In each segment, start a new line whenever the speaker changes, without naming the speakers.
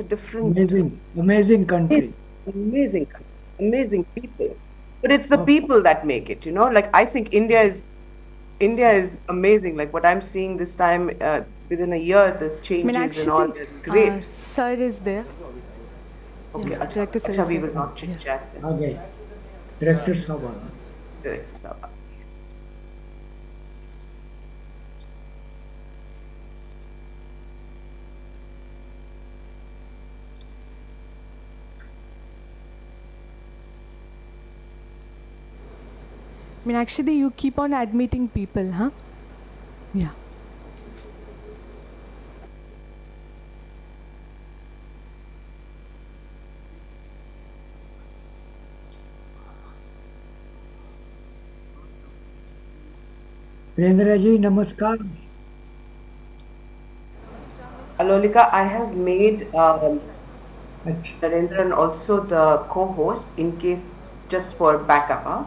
a different,
amazing country.
amazing country, amazing people. But it's the people that make it, you know. Like I think India is amazing. Like what I'm seeing this time, within a year, the changes and all,
Meenakshi,
they're great.
sir is there.
Okay,
Yeah, director sir
acha,
is
we
there.
will not chit
Yeah.
chat then.
Okay. Director Sabha.
Director Sabha. Yes.
Meenakshi, you keep on admitting people, huh? Yeah.
Virendra ji, namaskar.
Alolika, I have made Narendran also the co-host in case, just for backup, huh?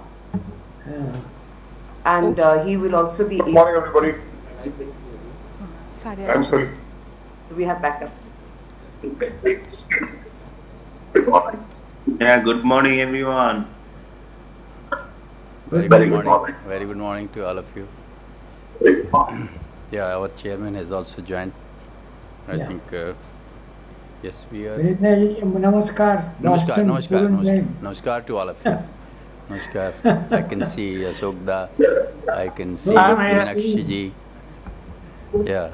And he will also be.
Good morning, everybody.
Sorry.
I'm sorry.
So we have backups.
Yeah, good morning, everyone.
Very good morning. Very good morning to all of you. Yeah, our chairman has also joined. I think, yes, we are.
Virendra ji, namaskar.
Namaskar, namaskar, namaskar. Namaskar to all of you. Namaskar. I can see Ashokda. I can see Meenakshi ji. Yeah.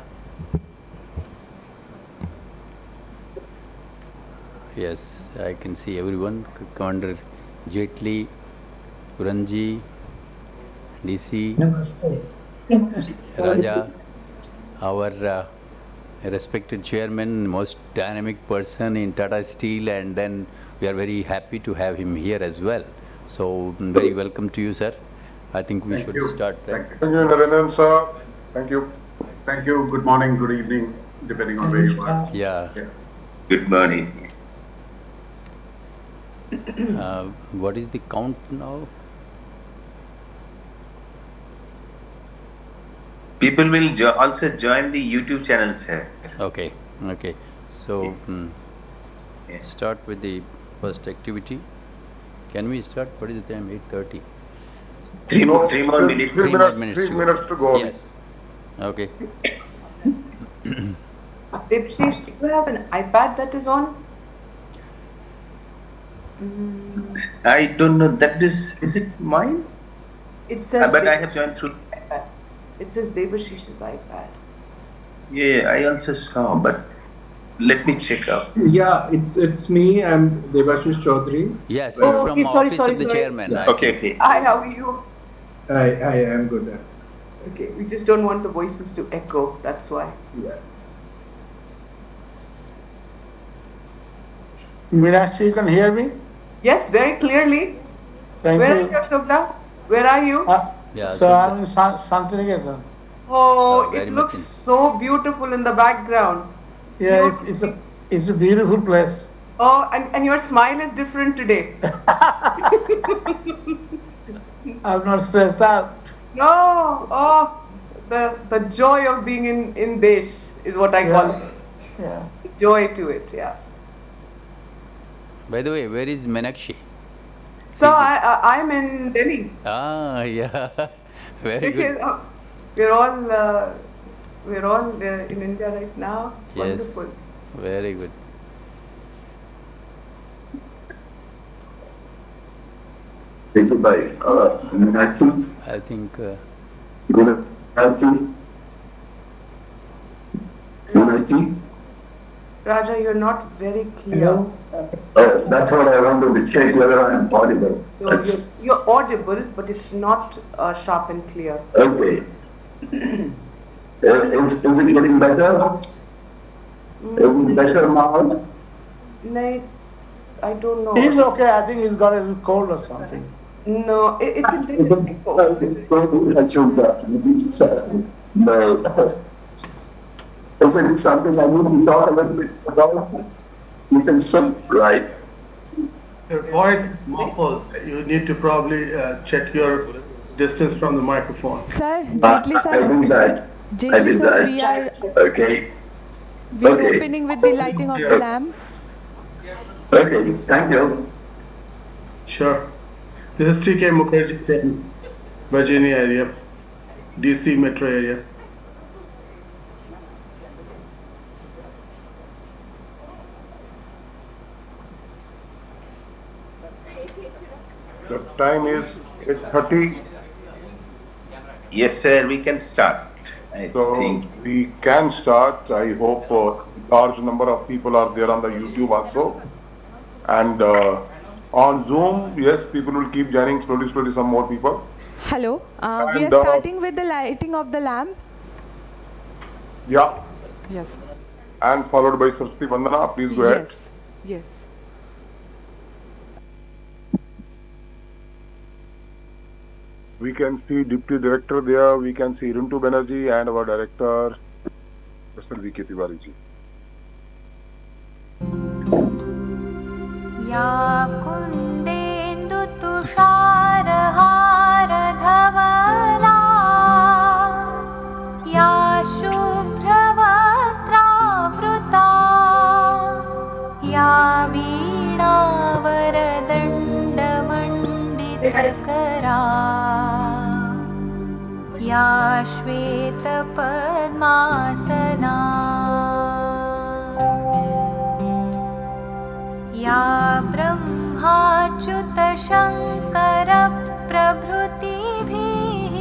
Yes, I can see everyone. Commander Jetli, Puranji, DC, Raja, our respected chairman, most dynamic person in Tata Steel, and then we are very happy to have him here as well. So, very welcome to you, sir. I think we should start. Right?
Thank you, Narendran sir. Thank you. Thank you. Good morning, good evening, depending on where you are.
Yeah.
Good morning.
What is the count now?
People will also join the YouTube channels here.
Okay, okay. So, start with the first activity. Can we start? What is the time? 8:30.
Three more minutes.
3 minutes to go.
Yes. Okay.
Dipshish, do you have an iPad that is on?
I don't know. That is it mine?
It says.
But I have joined through.
iPad. It says Devashish's iPad.
Yeah, I also saw, but let me check out.
Yeah, it's me. I'm Debashish Chaudhary.
Yes,
Oh,
he's
okay,
from
sorry,
office
sorry,
of the
sorry.
chairman.
Yeah.
Okay.
Hi, how are you?
I am good.
Okay, we just don't want the voices to echo. That's why.
Yeah.
Meenakshi, you can hear me?
Yes, very clearly.
Thank
Where
you.
are you, Ashokda? Where are you?
Yeah,
So I'm in Santiniketan.
Oh,
very
it
much
looks
in-
so beautiful in the background.
Yeah, it's a beautiful place.
Oh, and your smile is different today.
I'm not stressed out.
No, oh, the joy of being in Desh is what I call it.
Yeah.
Joy to it, yeah.
By the way, where is Meenakshi?
So I'm in Delhi.
Ah, yeah. Very good.
Because, we're all in India right now. It's
Yes.
wonderful.
Very good.
Thank you, bye. Actually,
I think
good afternoon.
Raja, you're not very clear.
Hello?
That's what I wanted to check whether I am audible.
So you're audible, but it's not sharp and clear.
Okay. Is it getting better? Is it better now?
No, I don't know.
He's okay. I think he's got a little cold or something.
No, it's a different echo.
No. Is it something I need to talk a little bit about? You can right?
Your voice is muffled. You need to probably check your distance from the microphone.
Sir, Jetli
I
sir.
did that. I
Jetli
did
sir,
that. Okay.
We are
Okay.
opening with the lighting of the lamp.
Okay, thank you.
Sure. This is TK Mukherjee from Virginia area, DC metro area.
The time is 8:30,
Yes, sir, we can start. I
so
think.
we can start. I hope large number of people are there on the YouTube also. And on Zoom, yes, people will keep joining slowly, some more people.
Hello. We are
And
starting with the lighting of the lamp.
yeah,
Yes.
and followed by Saraswati Vandana. Please go ahead.
Yes. Yes.
We can see Deputy Director there. We can see Rintu Banerjee and our Director, Mr. V.K. Tiwari ji.
या कुन्देन्दुतुषारहारधवला या शुभ्रवस्त्रावृता या वीणावरदण्डमण्डितकरा या श्वेतपद्मासना या ब्रह्माच्युतशङ्करप्रभृतिभिः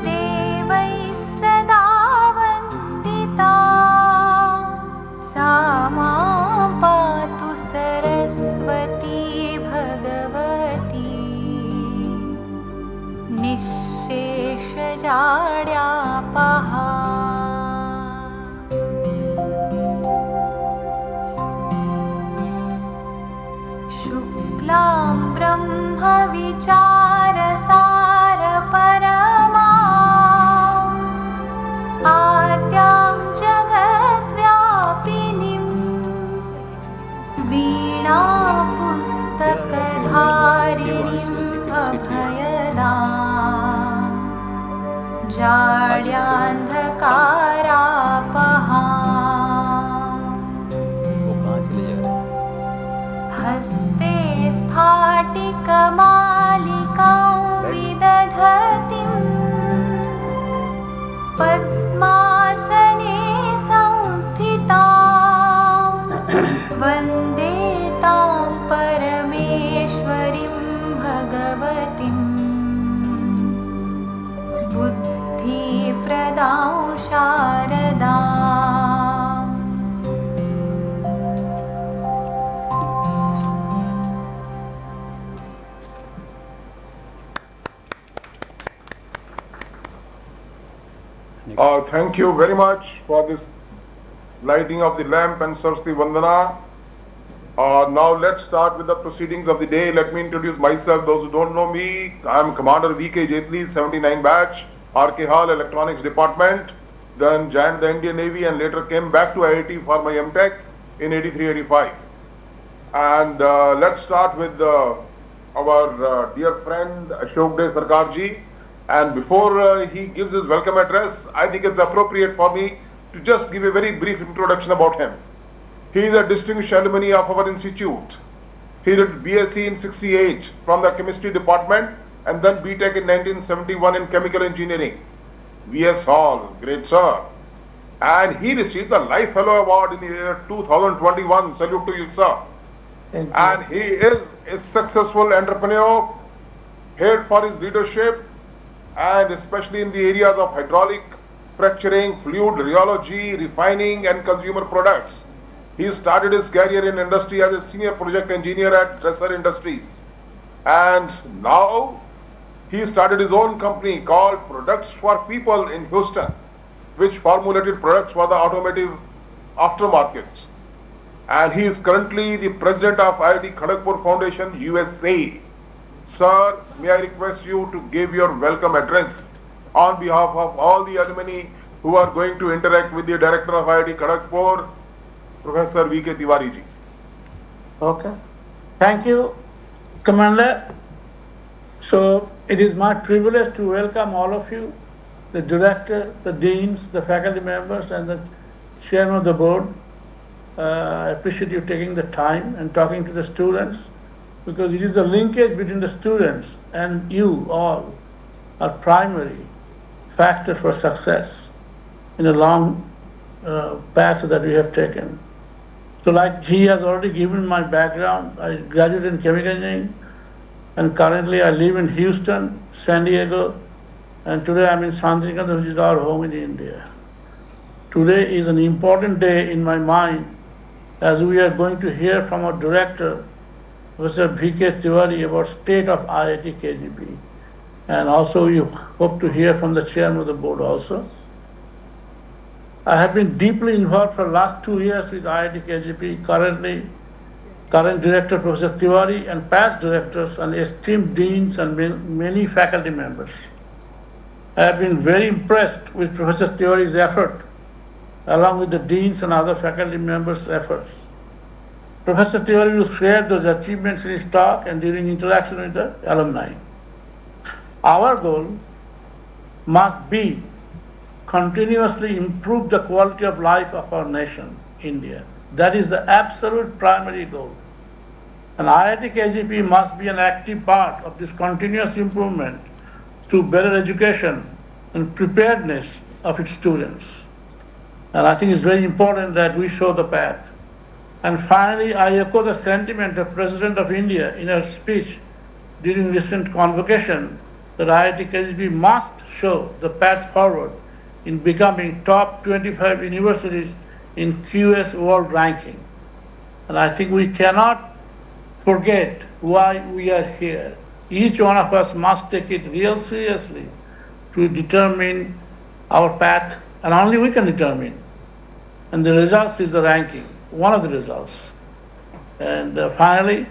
देवैः सदा वन्दिता सा मां पातु सरस्वती भगवती निःशेषजाड्यापहा शुक्लां ब्रह्मविचारसारपरमा आद्यां जगद्व्यापिनीं वीणापुस्तकधारिणीम् अभयदां जाड्यान्धकारापहा हस्ते स्फाटिकमालिकां विदधतीं पद्मासने संस्थितां वन्दे तां परमेश्वरीं भगवतीं बुद्धिप्रदां शारदाम्
Thank you very much for this lighting of the lamp and Saraswati Vandana. Now let's start with the proceedings of the day. Let me introduce myself. Those who don't know me, I am Commander V.K. Jetli, 79 batch, R.K. Hall Electronics Department. Then joined the Indian Navy and later came back to IIT for my MTech in 83-85. And let's start with our dear friend Ashok Dey Sarkar ji. And before he gives his welcome address, I think it's appropriate for me to just give a very brief introduction about him. He is a distinguished alumni of our institute. He did BSc in 68 from the chemistry department and then BTech in 1971 in chemical engineering. V.S. Hall, great sir. And he received the Life Fellow Award in the year 2021. Salute to you, sir.
Thank you.
And he is a successful entrepreneur, hailed for his leadership, and especially in the areas of hydraulic, fracturing, fluid rheology, refining, and consumer products. He started his career in industry as a senior project engineer at Dresser Industries. And now he started his own company called Products for People in Houston, which formulated products for the automotive aftermarket. And he is currently the president of IIT Kharagpur Foundation, USA. Sir, may I request you to give your welcome address on behalf of all the alumni who are going to interact with the director of IIT Kharagpur, Professor V.K. Tiwari ji.
Okay. Thank you, Commander. So it is my privilege to welcome all of you, the director, the deans, the faculty members, and the chairman of the board. I appreciate you taking the time and talking to the students, because it is the linkage between the students and you all are primary factor for success in a long path that we have taken. So like he has already given my background, I graduated in chemical engineering, and currently I live in Houston, San Diego, and today I'm in Santikanta, which is our home in India. Today is an important day in my mind, as we are going to hear from our director, Mr. V.K. Tiwari, about state of IIT KGP. And also you hope to hear from the chairman of the board also. I have been deeply involved for the last 2 years with IIT KGP, current director Professor Tiwari and past directors and esteemed deans and many faculty members. I have been very impressed with Professor Tiwari's effort, along with the deans and other faculty members' efforts. Professor Tiwari will share those achievements in his talk and during interaction with the alumni. Our goal must be continuously improve the quality of life of our nation, India. That is the absolute primary goal. And IIT KGP must be an active part of this continuous improvement through better education and preparedness of its students. And I think it's very important that we show the path. And finally, I echo the sentiment of President of India in her speech during recent convocation that IIT KGP must show the path forward in becoming top 25 universities in QS world ranking. And I think we cannot forget why we are here. Each one of us must take it real seriously to determine our path, and only we can determine. And the result is the ranking, one of the results. And finally,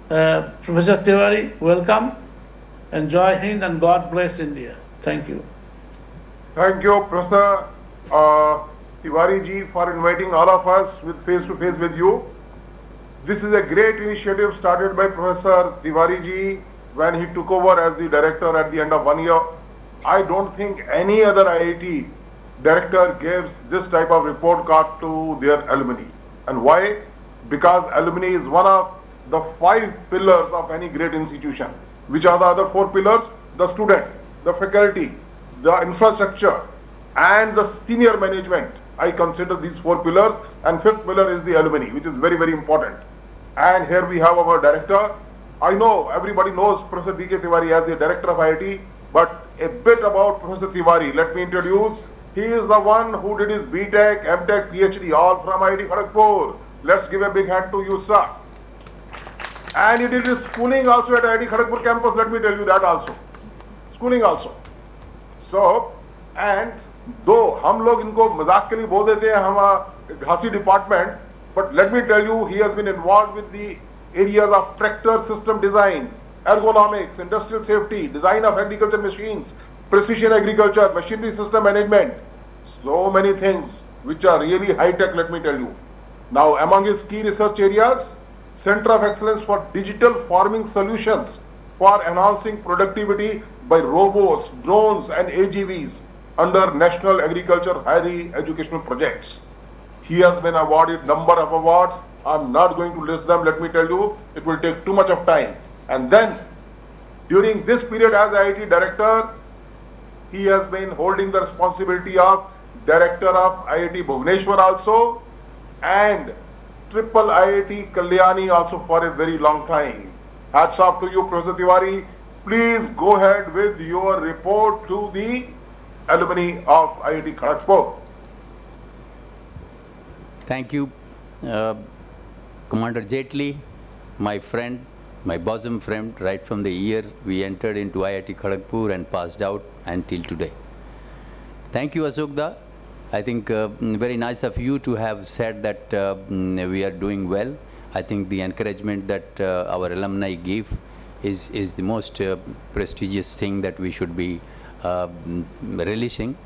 Professor Tiwari, welcome. Enjoy Hind and God bless India. Thank you.
Thank you, Professor Tiwari ji, for inviting all of us with face-to-face with you. This is a great initiative started by Professor Tiwari ji when he took over as the director at the end of 1 year. I don't think any other IIT director gives this type of report card to their alumni. And why? Because alumni is one of the 5 pillars of any great institution. Which are the other 4 pillars? The student, the faculty, the infrastructure, and the senior management. I consider these 4 pillars, and 5th pillar is the alumni, which is very, very important. And here we have our director. I know everybody knows Professor V.K. Tiwari as the director of IIT, but a bit about Professor Tiwari. Let me introduce. He is the one who did his BTech, MTech, PhD, all from IIT Kharagpur. Let's give a big hand to you, sir. And he did his schooling also at IIT Kharagpur campus, let me tell you that also. Schooling also. So, and though हम लोग इनको मजाक के लिए बोल देते हैं हम घासी department, but let me tell you, he has been involved with the areas of tractor system design, ergonomics, industrial safety, design of agriculture machines, precision agriculture, machinery system management, so many things which are really high tech, let me tell you. Now, among his key research areas, Center of Excellence for Digital Farming Solutions for enhancing productivity by robots, drones and AGVs under National Agriculture Higher Educational Projects. He has been awarded number of awards. I'm not going to list them, let me tell you, it will take too much of time. And then, during this period as IIT Director, he has been holding the responsibility of Director of IIT Bhubaneswar also, and Triple IIT Kalyani also for a very long time. Hats off to you, Professor Tiwari. Please go ahead with your report to the alumni of IIT Kharagpur.
Thank you, Commander Jetli, my friend, my bosom friend, right from the year we entered into IIT Kharagpur and passed out until today. Thank you, Asokda. I think very nice of you to have said that we are doing well. I think the encouragement that our alumni give is the most prestigious thing that we should be relishing.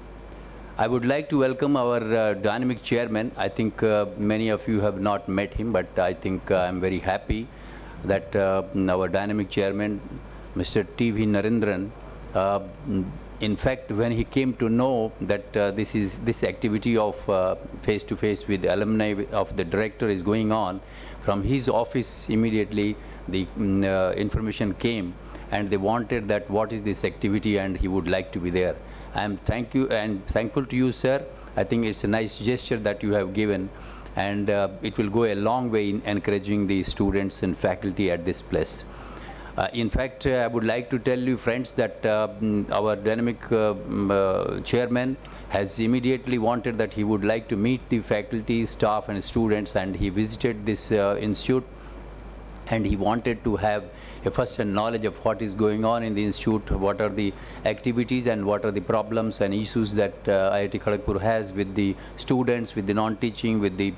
I would like to welcome our dynamic chairman. I think many of you have not met him, but I think I'm very happy that our dynamic chairman, Mr. T.V. Narendran, in fact, when he came to know that this activity of face-to-face with the alumni of the director is going on, from his office immediately the information came, and they wanted that what is this activity, and he would like to be there. I am thankful to you, sir. I think it's a nice gesture that you have given, and it will go a long way in encouraging the students and faculty at this place. In fact, I would like to tell you, friends, that our dynamic chairman has immediately wanted that he would like to meet the faculty, staff and students, and he visited this institute, and he wanted to have a first-hand knowledge of what is going on in the institute, what are the activities and what are the problems and issues that IIT Kharagpur has with the students, with the non-teaching, with the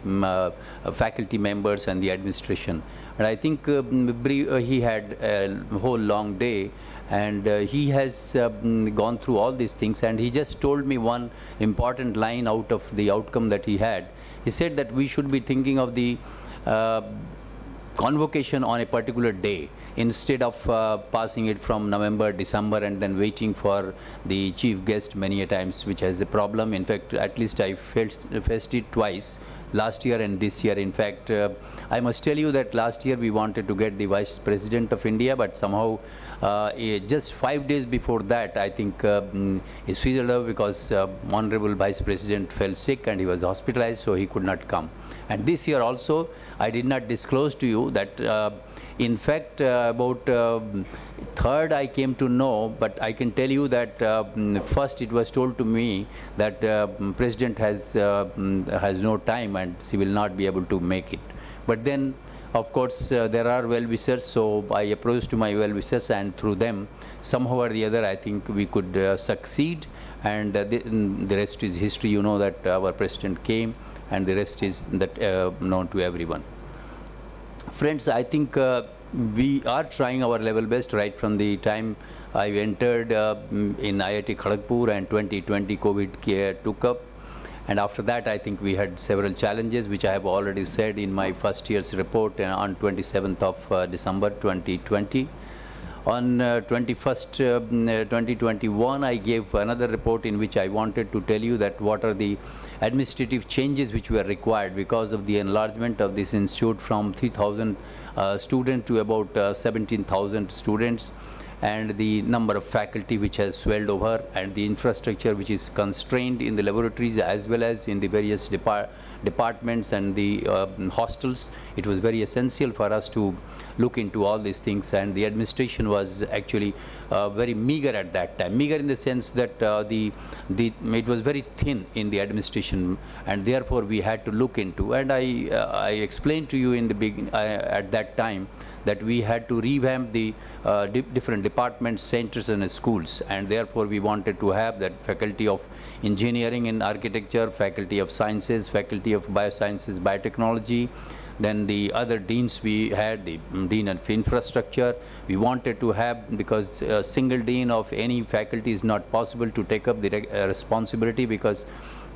faculty members and the administration. And I think he had a whole long day, and he has gone through all these things, and he just told me one important line out of the outcome that he had. He said that we should be thinking of the convocation on a particular day instead of passing it from November, December, and then waiting for the chief guest many a times, which has a problem. In fact, at least I faced it twice, last year and this year. In fact, I must tell you that last year we wanted to get the Vice President of India, but somehow just 5 days before that, I think it's fizzled out because Honorable Vice President fell sick and he was hospitalized, so he could not come. And this year also, I did not disclose to you that in fact, about 3rd I came to know, but I can tell you that first it was told to me that President has no time and she will not be able to make it. But then, of course, there are well-wishers, so I approached to my well-wishers, and through them, somehow or the other, I think we could succeed, and the rest is history. You know that our President came, and the rest is that known to everyone. Friends, I think we are trying our level best right from the time I entered in IIT Kharagpur, and 2020 COVID care took up. And after that, I think we had several challenges, which I have already said in my first year's report on 27th of December 2020. On 21st 2021, I gave another report in which I wanted to tell you that what are the administrative changes which were required because of the enlargement of this institute from 3,000 students to about 17,000 students, and the number of faculty which has swelled over, and the infrastructure which is constrained in the laboratories as well as in the various departments and the hostels. It was very essential for us to look into all these things, and the administration was actually very meager at that time. Meager in the sense that it was very thin in the administration, and therefore we had to look into. And I explained to you in the beginning at that time that we had to revamp the different departments, centers and schools, and therefore we wanted to have that faculty of engineering and architecture, faculty of sciences, faculty of biosciences, biotechnology. Then the other deans we had, the dean of infrastructure, we wanted to have, because a single dean of any faculty is not possible to take up the responsibility, because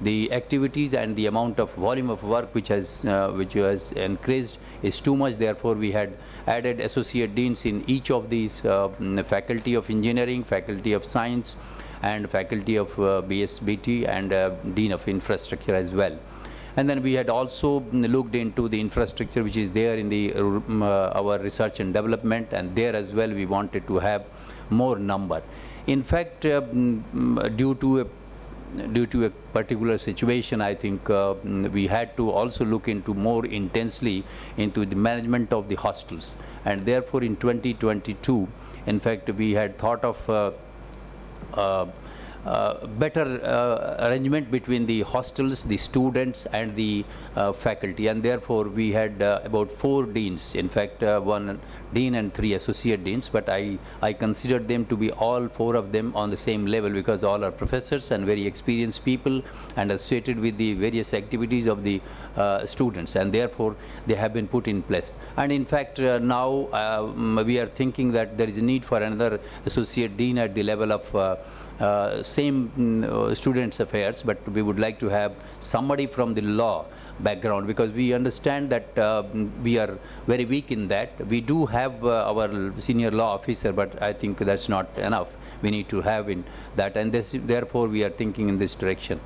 the activities and the amount of volume of work which has increased is too much. Therefore, we had added associate deans in each of these faculty of engineering, faculty of science, and faculty of BSBT, and dean of infrastructure as well. And then we had also looked into the infrastructure which is there in the our research and development, and there as well we wanted to have more number. In fact, due to a particular situation, I think we had to also look into more intensely into the management of the hostels, and therefore in 2022, in fact, we had thought of better arrangement between the hostels, the students and the faculty, and therefore we had about 4 deans, in fact 1 dean and 3 associate deans, but I considered them to be all 4 of them on the same level, because all are professors and very experienced people and associated with the various activities of the students, and therefore they have been put in place. And in fact now we are thinking that there is a need for another associate dean at the level of same students affairs, but we would like to have somebody from the law background, because we understand that we are very weak in that. We do have our senior law officer, but I think that's not enough. we need to have in that, and therefore we are thinking in this direction.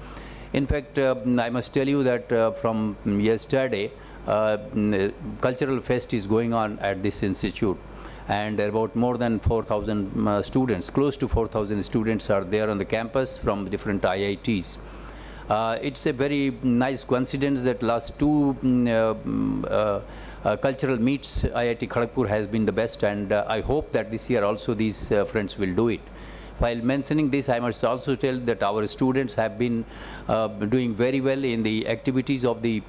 In fact, I must tell you that from yesterday, cultural fest is going on at this institute, and about more than 4,000 students, close to 4,000 students are there on the campus from different IITs. It's a very nice coincidence that last two cultural meets, IIT Kharagpur has been the best, and I hope that this year also these friends will do it. While mentioning this, I must also tell that our students have been doing very well in the activities of the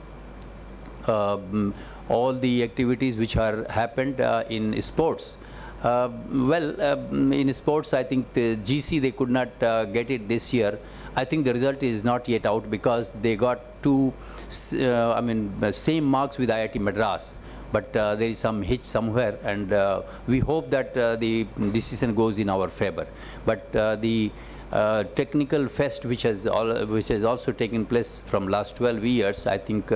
all the activities which are happened in sports. In sports, I think the GC, they could not get it this year. I think the result is not yet out because they got two, same marks with IIT Madras. But there is some hitch somewhere, and we hope that the decision goes in our favor. But the technical fest which has also taken place from last 12 years, I think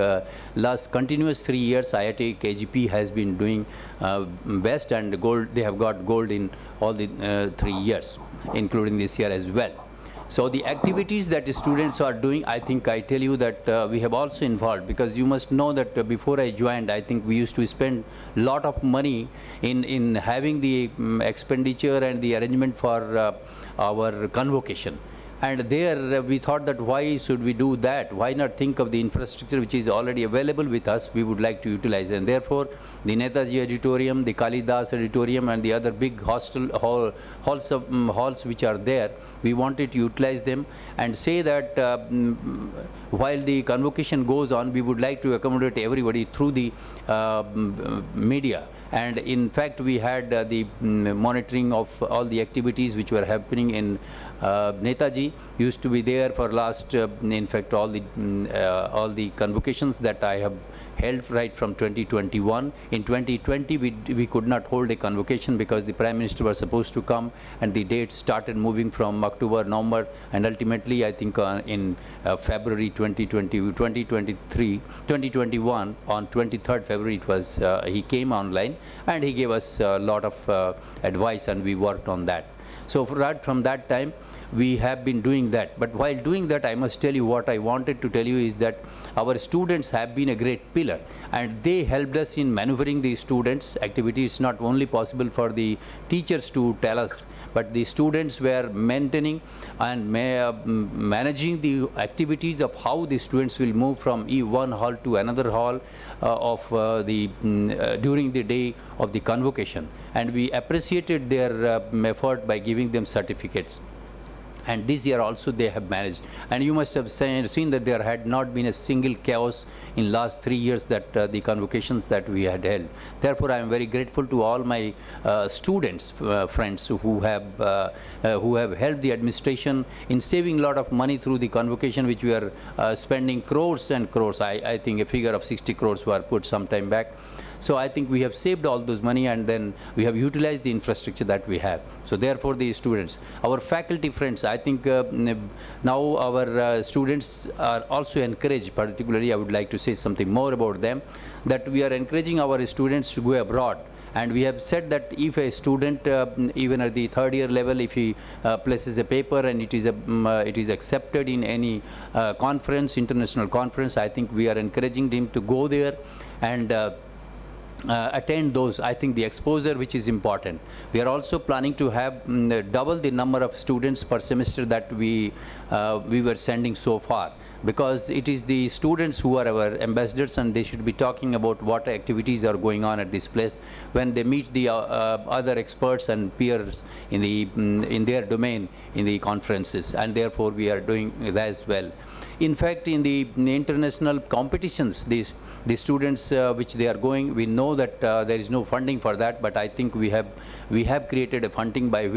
last continuous 3 years IIT KGP has been doing best, and gold, they have got gold in all the 3 years, including this year as well. So the activities that the students are doing, I think I tell you that we have also involved, because you must know that before I joined, I think we used to spend a lot of money in having the expenditure and the arrangement for our convocation. And there we thought that why should we do that? Why not think of the infrastructure which is already available with us, we would like to utilize. And therefore, the Netaji Auditorium, the Kalidas Auditorium, and the other big halls which are there, we wanted to utilize them and say that while the convocation goes on, we would like to accommodate everybody through the media. And in fact, we had the monitoring of all the activities which were happening in Netaji. Used to be there for last, in fact, all the convocations that I have held right from 2021. In 2020, we could not hold a convocation because the Prime Minister was supposed to come, and the dates started moving from October, November, and ultimately, I think in February 2021, on 23rd February, it was he came online, and he gave us a lot of advice, and we worked on that. So right from that time, we have been doing that. But while doing that, I must tell you what I wanted to tell you is that our students have been a great pillar, and they helped us in maneuvering the students' activities. Not only possible for the teachers to tell us, but the students were maintaining and managing the activities of how the students will move from one hall to another hall during the day of the convocation. And we appreciated their effort by giving them certificates. And this year also they have managed. And you must have seen that there had not been a single chaos in last 3 years that the convocations that we had held. Therefore, I am very grateful to all my students, friends who have helped the administration in saving a lot of money through the convocation, which we are spending crores and crores. I think a figure of 60 crores were put some time back. So I think we have saved all those money, and then we have utilized the infrastructure that we have. So therefore, the students, our faculty friends, I think now our students are also encouraged, particularly I would like to say something more about them, that we are encouraging our students to go abroad. And we have said that if a student, even at the third year level, if he places a paper and it is accepted in any conference, international conference, I think we are encouraging him to go there and attend those. I think the exposure which is important. We are also planning to have double the number of students per semester that we were sending so far, because it is the students who are our ambassadors, and they should be talking about what activities are going on at this place when they meet the other experts and peers in their domain in the conferences. And therefore we are doing that as well. In fact, in the international competitions, the students which they are going, we know that there is no funding for that, but I think we have created a funding by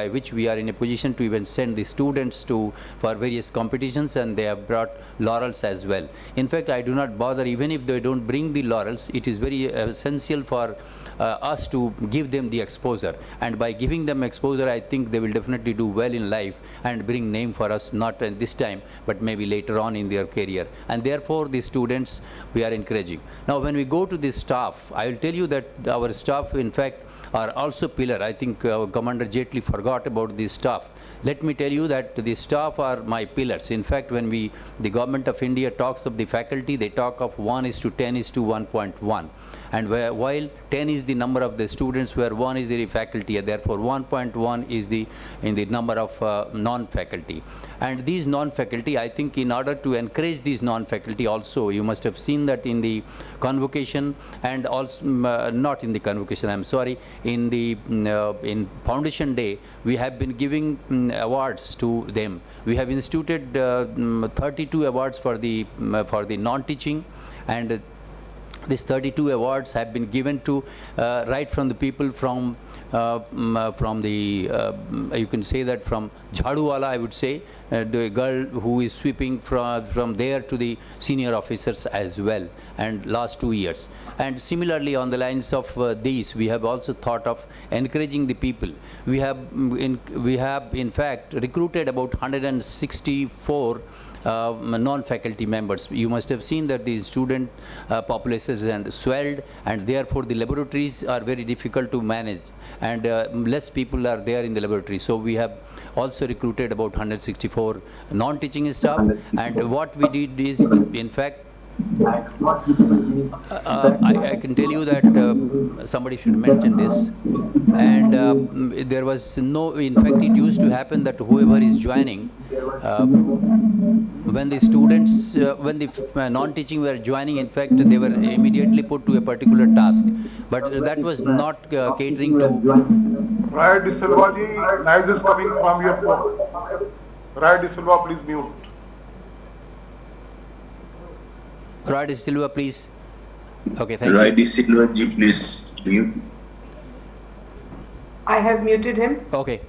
which we are in a position to even send the students for various competitions, and they have brought laurels as well. In fact, I do not bother even if they don't bring the laurels. It is very essential for us to give them the exposure, and by giving them exposure, I think they will definitely do well in life and bring name for us, not at this time, but maybe later on in their career. And therefore, the students we are encouraging. Now, when we go to the staff, I will tell you that our staff, in fact, are also pillar. I think Commander Jaitley forgot about the staff. Let me tell you that the staff are my pillars. In fact, when the government of India talks of the faculty, they talk of 1:10:1.1. And while 10 is the number of the students, where 1 is the faculty, and therefore 1.1 is the number of non-faculty. And these non-faculty, I think in order to encourage these non-faculty also, you must have seen that in the convocation, and also not in the convocation, I'm sorry, in the in Foundation Day, we have been giving awards to them. We have instituted 32 awards for the non-teaching, and these 32 awards have been given to right from the people from the you can say that from Jhaduwala, I would say, the girl who is sweeping from there to the senior officers as well, and last 2 years. And similarly, on the lines of these, we have also thought of encouraging the people. We have in fact recruited about 164 non-faculty members. You must have seen that the student populations and swelled, and therefore the laboratories are very difficult to manage, and less people are there in the laboratory. So we have also recruited about 164 non-teaching staff, and what we did is, in fact, I can tell you that somebody should mention this, and there was no, in fact it used to happen that whoever is joining, when the students, when the non-teaching were joining, in fact they were immediately put to a particular task, but that was not catering to...
Raya De Silva ji, noise is coming from your phone. Raya De Silva, please mute.
Raya De Silva, please. Okay, thank you.
Raya De Silva ji, please mute.
I have muted him.
Okay.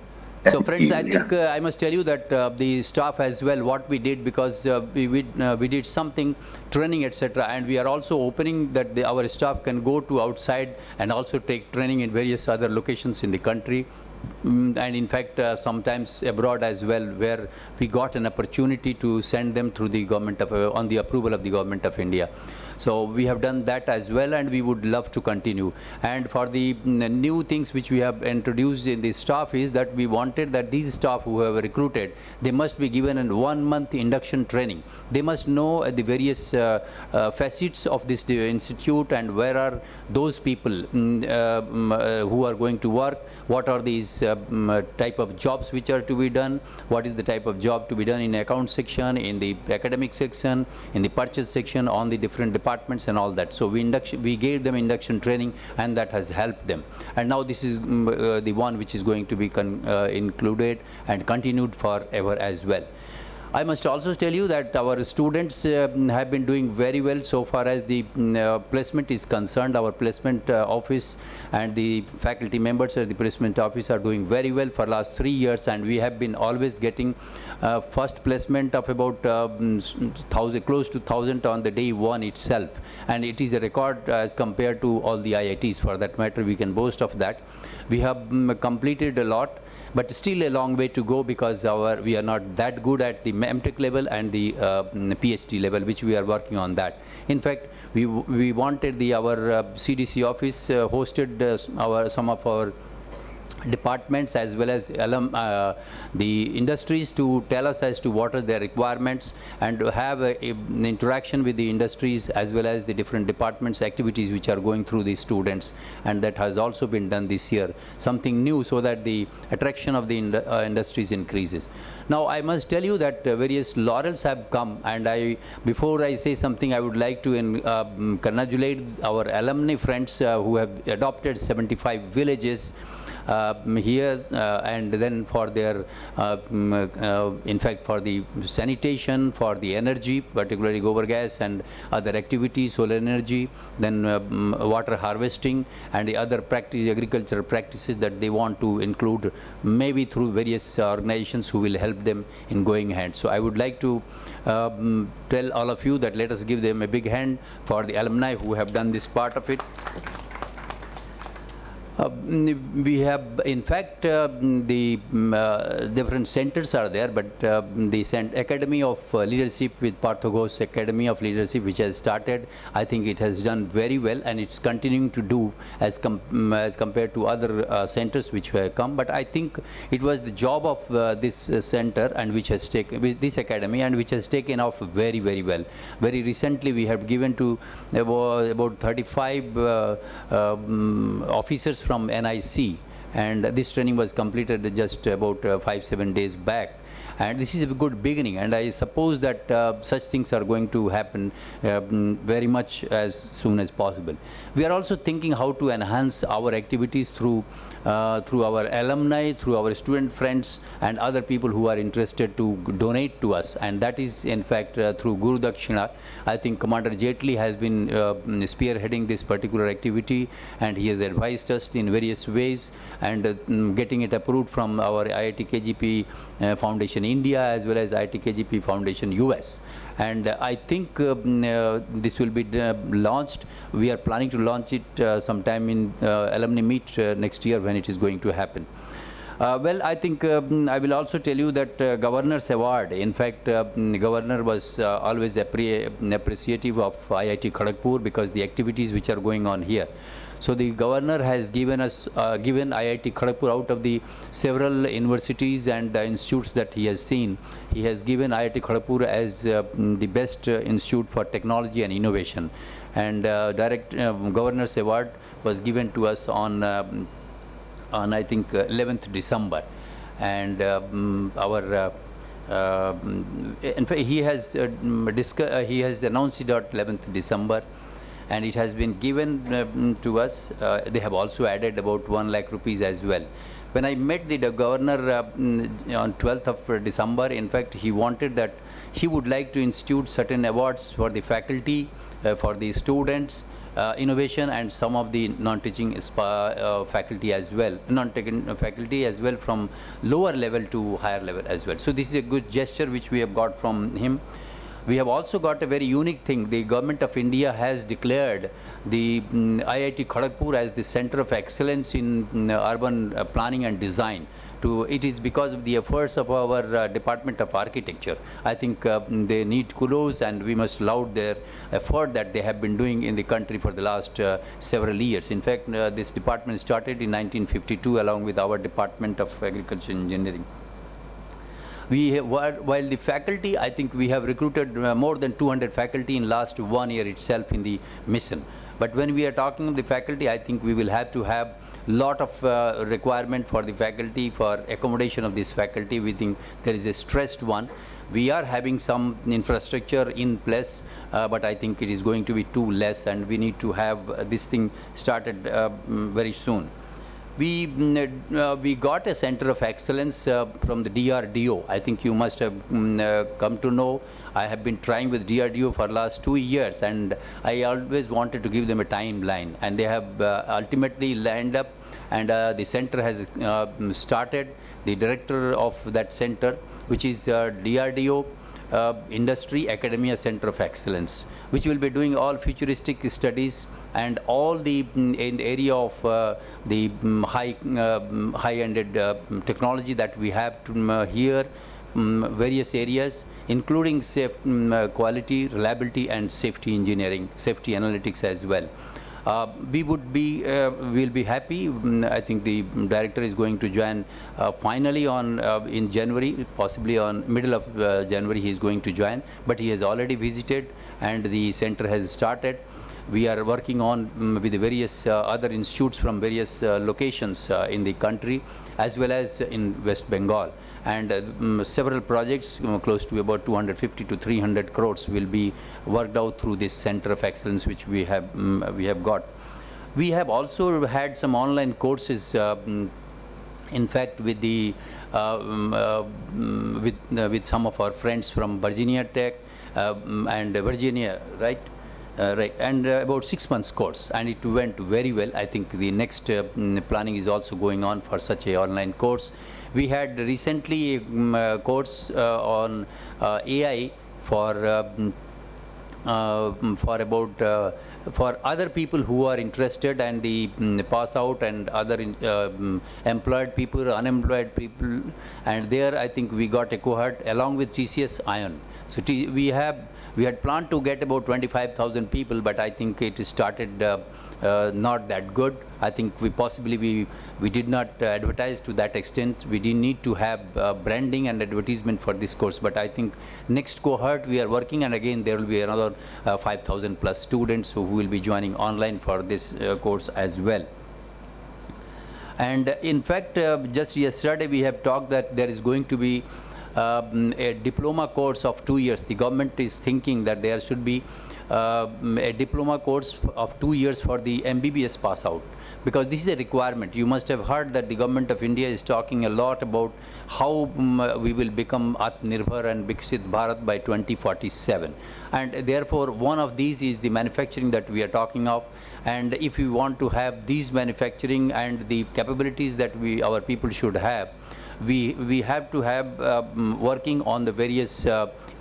So friends, I think I must tell you that the staff as well, what we did, because we did something, training, etc., and we are also opening that our staff can go to outside and also take training in various other locations in the country. And in fact, sometimes abroad as well, where we got an opportunity to send them through the government of, on the approval of the government of India. So we have done that as well, and we would love to continue. And for the new things which we have introduced in the staff is that we wanted that these staff who have recruited, they must be given a 1-month induction training. They must know the various facets of this institute, and where are those people who are going to work, what are these type of jobs which are to be done, what is the type of job to be done in account section, in the academic section, in the purchase section, on the different departments and all that. So we gave them induction training, and that has helped them. And now this is the one which is going to be included and continued forever as well. I must also tell you that our students have been doing very well so far as the placement is concerned. Our placement office and the faculty members at the placement office are doing very well for last 3 years, and we have been always getting first placement of about close to 1,000 on the day 1 itself, and it is a record as compared to all the IITs. For that matter, we can boast of that. We have completed a lot, but still a long way to go, because we are not that good at the MTech level and the PhD level, which we are working on that. In fact, we wanted our CDC office hosted some of our departments as well as the industries to tell us as to what are their requirements, and to have an interaction with the industries as well as the different departments activities which are going through the students, and that has also been done this year, something new, so that the attraction of the industries increases. Now I must tell you that various laurels have come, and before I say something, I would like to congratulate our alumni friends who have adopted 75 villages here, and then for their in fact for the sanitation, for the energy, particularly gobar gas and other activities, solar energy, then water harvesting and the other agricultural practices that they want to include, maybe through various organizations who will help them in going ahead. So I would like to tell all of you that let us give them a big hand for the alumni who have done this part of it. We have, in fact, the different centers are there, but the Academy of Leadership with Parthogos Academy of Leadership, which has started, I think it has done very well, and it's continuing to do as compared to other centers which have come. But I think it was the job of this center, and which has taken this academy, and which has taken off very, very well. Very recently, we have given to about 35 officers from NIC, and this training was completed just about 5-7 days back. And this is a good beginning, and I suppose that such things are going to happen very much as soon as possible. We are also thinking how to enhance our activities through our alumni, through our student friends, and other people who are interested to donate to us. And that is, in fact, through Guru Dakshina. I think Commander Jetli has been spearheading this particular activity, and he has advised us in various ways, and getting it approved from our IIT KGP Foundation India, as well as IIT KGP Foundation US. And I think this will be launched. We are planning to launch it sometime in alumni meet next year, when it is going to happen. Well, I think I will also tell you that Governor's Award, in fact, Governor was always appreciative of IIT Kharagpur, because the activities which are going on here. So the Governor has given us, given IIT Kharagpur, out of the several universities and institutes that he has seen, he has given IIT Kharagpur as the best institute for technology and innovation. And Governor's Award was given to us on I think 11th December, and in fact he has announced it on 11th December, and it has been given to us. They have also added about 1 lakh rupees as well. When I met the governor on 12th of December, in fact, he wanted that he would like to institute certain awards for the faculty, for the students, innovation, and some of the non-teaching faculty as well, non-teaching faculty as well, from lower level to higher level as well. So this is a good gesture which we have got from him. We have also got a very unique thing. The Government of India has declared the IIT Kharagpur as the center of excellence in urban planning and design. It is because of the efforts of our Department of Architecture. I think they need kudos, and we must laud their effort that they have been doing in the country for the last several years. In fact, this department started in 1952 along with our Department of Agriculture Engineering. While the faculty, I think we have recruited more than 200 faculty in last 1 year itself in the mission. But when we are talking of the faculty, I think we will have to have lot of requirement for the faculty, for accommodation of this faculty. We think there is a stressed one. We are having some infrastructure in place, but I think it is going to be too less, and we need to have this thing started very soon. We got a center of excellence from the DRDO. I think you must have come to know. I have been trying with DRDO for last 2 years, and I always wanted to give them a timeline, and they have ultimately lined up, and the center has started. The director of that center, which is DRDO Industry Academia Center of Excellence, which will be doing all futuristic studies and all the in the area of the high-ended technology that we have to, here, various areas, including quality, reliability, and safety engineering, safety analytics as well. We would be, we'll be happy. I think the director is going to join finally on in January, possibly on middle of January he is going to join, but he has already visited and the center has started. We are working on with the various other institutes from various locations in the country as well as in West Bengal. And several projects, close to about 250 to 300 crores will be worked out through this center of excellence which we have got. We have also had some online courses, in fact, with the with some of our friends from Virginia Tech and Virginia, right? Right, and about 6 months course, and it went very well. I think the next planning is also going on for such a online course. We had recently a course on AI for about for other people who are interested and the pass out and other employed people, unemployed people, and there I think we got a cohort along with TCS Ion. So we had planned to get about 25,000 people, but I think it started not that good. I think we did not advertise to that extent. We didn't need to have branding and advertisement for this course, but I think next cohort we are working, and again there will be another 5,000 plus students who will be joining online for this course as well. And in fact, just yesterday we have talked that there is going to be a diploma course of 2 years. The government is thinking that there should be a diploma course of 2 years for the MBBS pass out, because this is a requirement. You must have heard that the government of India is talking a lot about how we will become Atmanirbhar and Viksit Bharat by 2047, and therefore one of these is the manufacturing that we are talking of. And if we want to have these manufacturing and the capabilities that our people should have, we have to have working on the various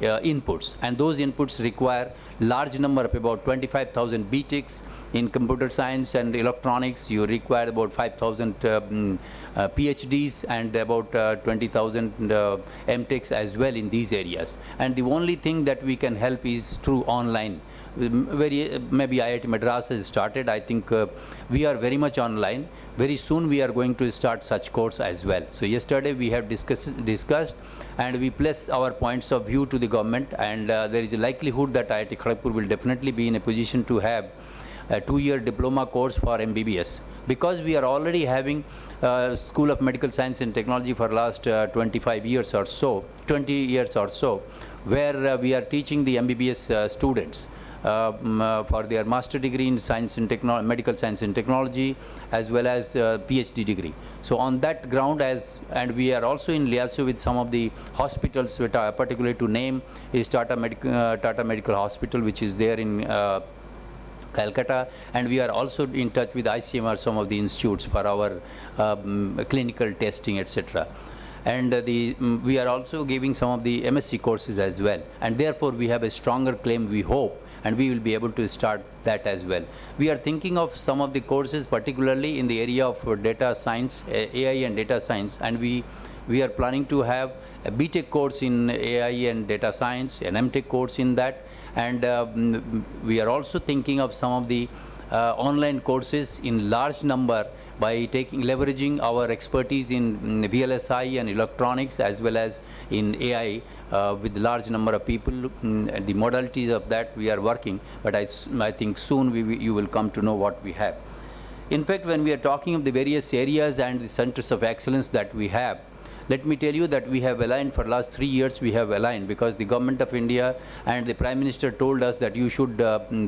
inputs, and those inputs require large number of about 25,000 BTechs in computer science and electronics. You require about 5,000 PhDs and about 20,000 MTechs as well in these areas. And the only thing that we can help is through online. Maybe IIT Madras has started. I think we are very much online. Very soon we are going to start such course as well. So yesterday we have discussed and we placed our points of view to the government, and there is a likelihood that IIT Kharagpur will definitely be in a position to have a 2-year diploma course for MBBS, because we are already having School of Medical Science and Technology for last 20 years or so, where we are teaching the MBBS students for their master degree in science and medical science and technology, as well as PhD degree. So on that ground, and we are also in liaison with some of the hospitals, which are particularly to name is Tata Medical Hospital, which is there in Calcutta, and we are also in touch with ICMR, some of the institutes for our clinical testing, etc. And we are also giving some of the MSc courses as well, and therefore we have a stronger claim, we hope, and we will be able to start that as well. We are thinking of some of the courses, particularly in the area of data science, AI and data science, and we are planning to have a BTech course in AI and data science, an MTech course in that, and we are also thinking of some of the online courses in large number by leveraging our expertise in VLSI and electronics, as well as in AI with large number of people. The modalities of that we are working, but I think soon you will come to know what we have. In fact, when we are talking of the various areas and the centers of excellence that we have, let me tell you that we have aligned for last 3 years. We have aligned because the government of India and the Prime Minister told us that you should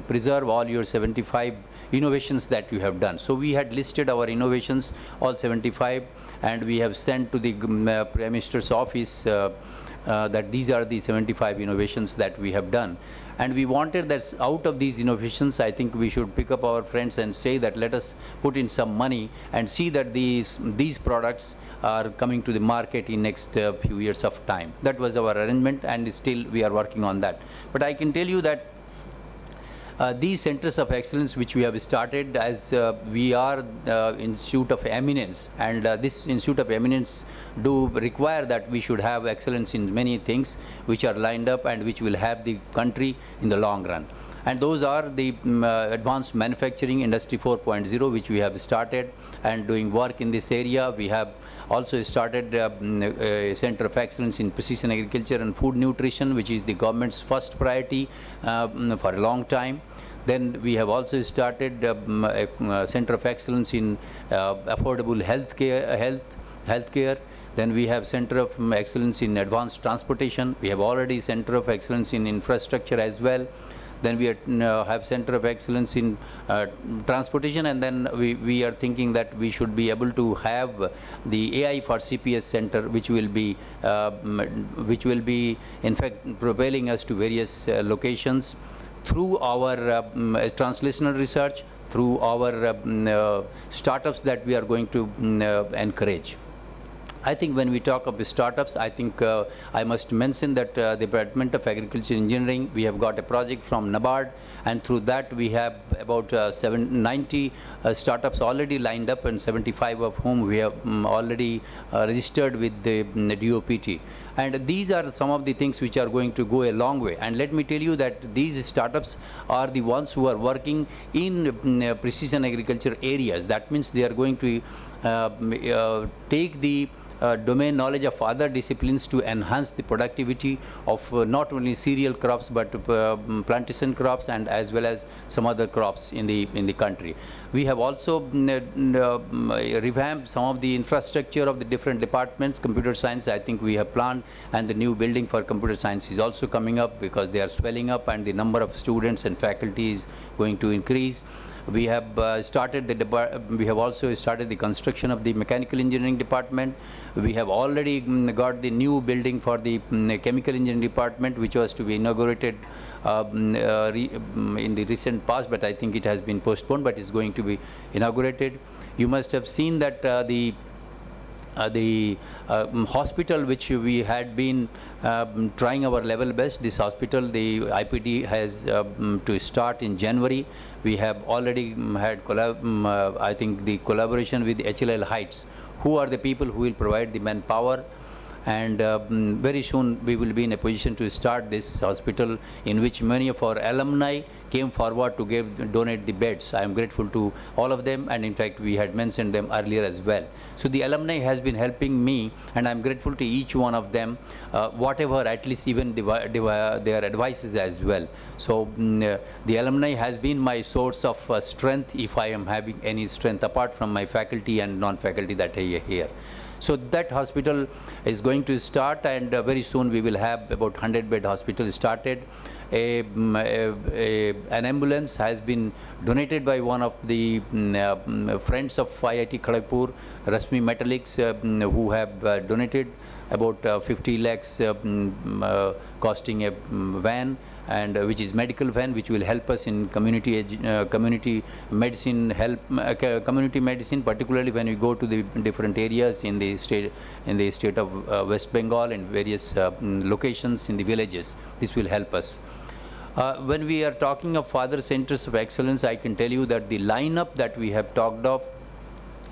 preserve all your 75 innovations that you have done. So we had listed our innovations, all 75, and we have sent to the Prime Minister's office that these are the 75 innovations that we have done. And we wanted that out of these innovations, I think we should pick up our friends and say that let us put in some money and see that these products are coming to the market in next few years of time. That was our arrangement, and still we are working on that. But I can tell you that these centers of excellence which we have started, as we are Institute of Eminence, and this Institute of Eminence do require that we should have excellence in many things which are lined up and which will have the country in the long run. And those are the advanced manufacturing industry 4.0, which we have started and doing work in this area. We have also started a center of excellence in precision agriculture and food nutrition, which is the government's first priority for a long time. Then we have also started a center of excellence in affordable healthcare. Then we have center of excellence in advanced transportation. We have already center of excellence in infrastructure as well. Then we have center of excellence in transportation, and then we are thinking that we should be able to have the AI for CPS center, which will be in fact propelling us to various locations through our translational research, through our startups that we are going to encourage. I think when we talk of the startups, I think I must mention that the Department of Agriculture Engineering, we have got a project from NABARD, and through that we have about 90 startups already lined up, and 75 of whom we have already registered with the DOPT. And these are some of the things which are going to go a long way. And let me tell you that these startups are the ones who are working in precision agriculture areas. That means they are going to take the domain knowledge of other disciplines to enhance the productivity of not only cereal crops but plantation crops and as well as some other crops in the country. We have also revamped some of the infrastructure of the different departments. Computer science, I think we have planned, and the new building for computer science is also coming up because they are swelling up and the number of students and faculty is going to increase. We have we have also started the construction of the mechanical engineering department. We have already got the new building for the chemical engineering department, which was to be inaugurated in the recent past, but I think it has been postponed, but it's going to be inaugurated. You must have seen that the hospital which we had been trying our level best, this hospital, the IPD has to start in January. We have already had I think the collaboration with HLL Heights, who are the people who will provide the manpower, and very soon we will be in a position to start this hospital, in which many of our alumni came forward to donate the beds. I am grateful to all of them, and in fact we had mentioned them earlier as well. So the alumni has been helping me, and I am grateful to each one of them, whatever, at least even their advices as well. So the alumni has been my source of strength, if I am having any strength apart from my faculty and non-faculty that are here. So that hospital is going to start, and very soon we will have about 100-bed hospital started. An ambulance has been donated by one of the friends of IIT Kharagpur, Rasmi Metallics, who have donated about 50 lakhs costing a van, and which is medical van, which will help us in community medicine, community medicine, particularly when we go to the different areas in the state of West Bengal and various locations in the villages. This will help us. When we are talking of father centers of excellence, I can tell you that the lineup that we have talked of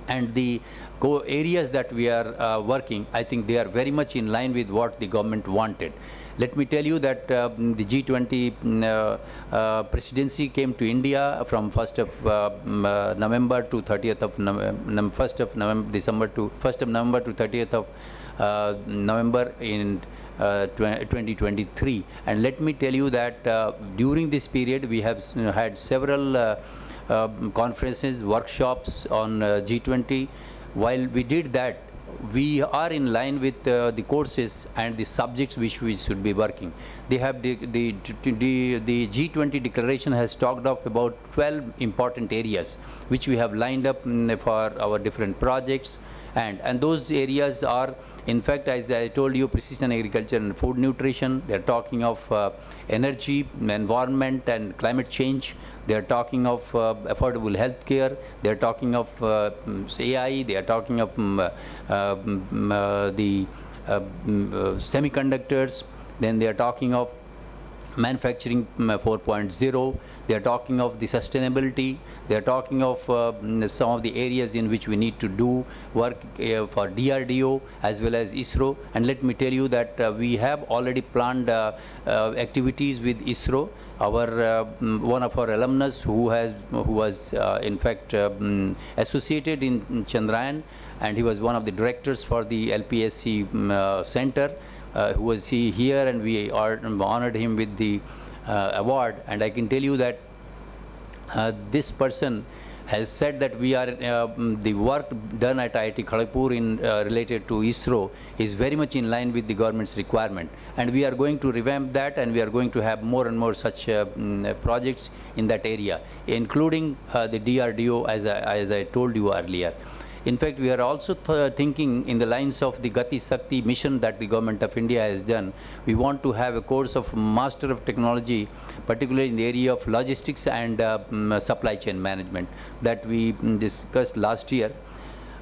and the areas that we are working, I think they are very much in line with what the government wanted. Let me tell you that the G20 presidency came to India from 1st of November to 30th of December to 1st of November to 30th of November in 2023. And let me tell you that during this period we have had several conferences, workshops on G20. While we did that, we are in line with the courses and the subjects which we should be working. They have the G20 declaration has talked of about 12 important areas which we have lined up for our different projects, and those areas are, in fact, as I told you, precision agriculture and food nutrition. They are talking of energy, environment and climate change. They are talking of affordable health care. They are talking of AI. They are talking of the semiconductors. Then they are talking of manufacturing 4.0. They are talking of the sustainability. They are talking of some of the areas in which we need to do work for DRDO as well as ISRO. And let me tell you that we have already planned activities with ISRO. Our one of our alumnus who was in fact associated in Chandrayaan, and he was one of the directors for the LPSC center, who was here, and we honored him with the award. And I can tell you that this person has said that we are the work done at IIT Kharagpur in related to ISRO is very much in line with the government's requirement, and we are going to revamp that, and we are going to have more and more such projects in that area, including the DRDO, as I told you earlier. In fact, we are also thinking in the lines of the Gati Shakti mission that the government of India has done. We want to have a course of Master of Technology, particularly in the area of logistics and supply chain management, that we discussed last year.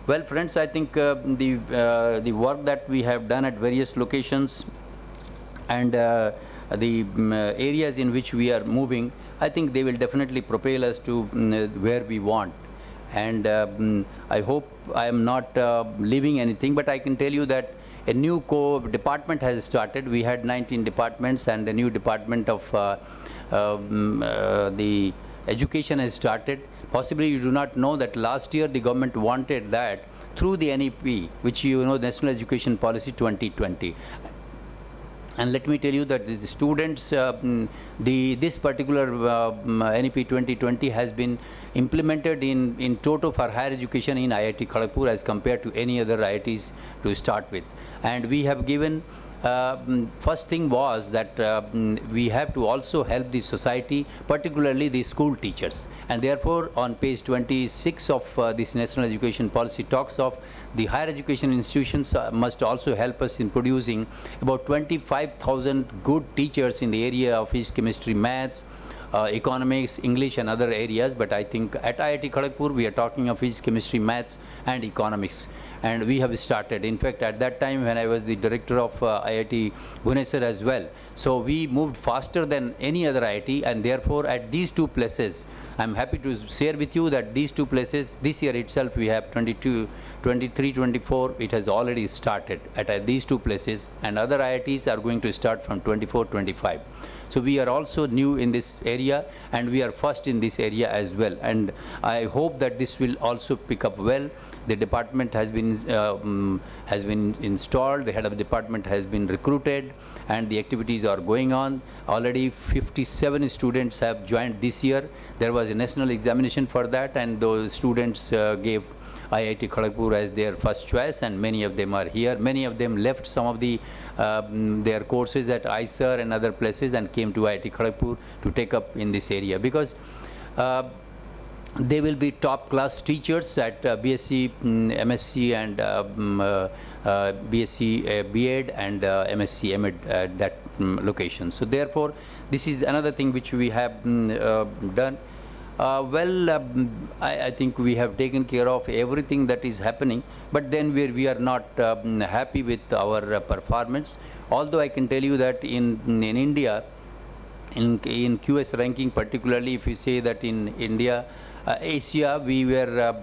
Well, friends, I think the work that we have done at various locations and the areas in which we are moving, I think they will definitely propel us to where we want. And I hope I am not leaving anything, but I can tell you that a new department has started. We had 19 departments, and a new department of the education has started. Possibly you do not know that last year the government wanted that through the NEP, which you know, National Education Policy 2020. And let me tell you that the students, this particular NEP 2020 has been implemented in toto for higher education in IIT Kharagpur as compared to any other IITs to start with. And we have given, first thing was that we have to also help the society, particularly the school teachers. And therefore, on page 26 of this National Education Policy talks of the higher education institutions must also help us in producing about 25,000 good teachers in the area of physics, chemistry, maths, economics, English and other areas. But I think at IIT Kharagpur we are talking of physics, chemistry, maths and economics. And we have started. In fact, at that time when I was the director of IIT Bhubaneswar as well. So we moved faster than any other IIT, and therefore at these two places, I'm happy to share with you that these two places, this year itself we have 22, 23, 24, it has already started at these two places, and other IITs are going to start from 24, 25. So we are also new in this area, and we are first in this area as well. And I hope that this will also pick up well. The department has been installed, the head of the department has been recruited, and the activities are going on. Already 57 students have joined this year. There was a national examination for that, and those students gave IIT Kharagpur as their first choice, and many of them are here. Many of them left some of the their courses at ISER and other places and came to IIT Kharagpur to take up in this area, because they will be top class teachers at BSc, MSc and BSc BEd and MSc MEd at that location. So therefore, this is another thing which we have done. I think we have taken care of everything that is happening, but then we are not happy with our performance. Although I can tell you that in India, in QS ranking particularly, if you say that in India, Asia, we are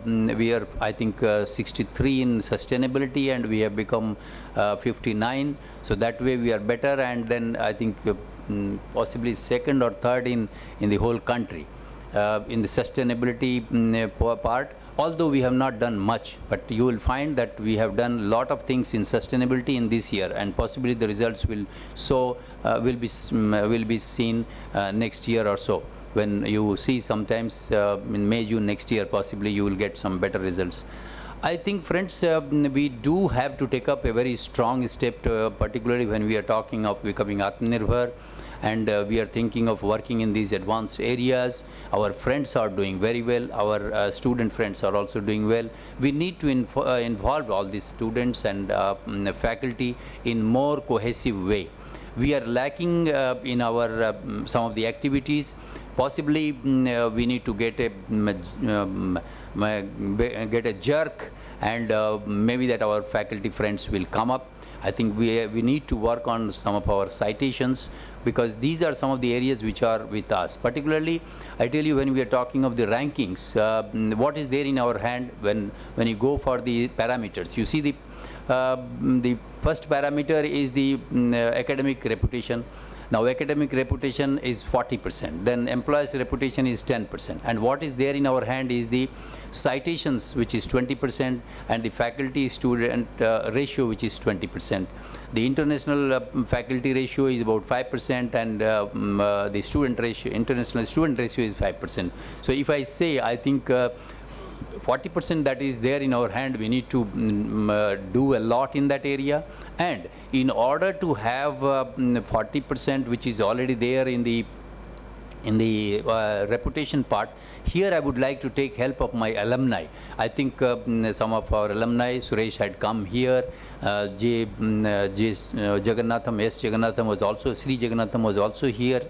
I think 63 in sustainability, and we have become 59. So that way we are better, and then I think possibly second or third in the whole country in the sustainability part. Although we have not done much, but you will find that we have done a lot of things in sustainability in this year, and possibly the results will be seen next year or so. When you see sometimes in May, June next year, possibly you will get some better results. I think, friends, we do have to take up a very strong step, particularly when we are talking of becoming Atmanirbhar, and we are thinking of working in these advanced areas. Our friends are doing very well. Our student friends are also doing well. We need to involve all these students and faculty in more cohesive way. We are lacking in our some of the activities. Possibly we need to get a jerk, and maybe that our faculty friends will come up. I think we need to work on some of our citations, because these are some of the areas which are with us. Particularly, I tell you, when we are talking of the rankings, what is there in our hand when you go for the parameters? You see the first parameter is the academic reputation. Now, academic reputation is 40%, then employer's reputation is 10%, and what is there in our hand is the citations, which is 20%, and the faculty student ratio, which is 20%. The international faculty ratio is about 5%, and the international student ratio is 5%. So if I say, I think 40% that is there in our hand, we need to do a lot in that area. And in order to have 40% which is already there in the reputation part, here I would like to take help of my alumni. I think some of our alumni, Suresh had come here, Jagannatham, S. Jagannatham was also, Sri Jagannatham was also here.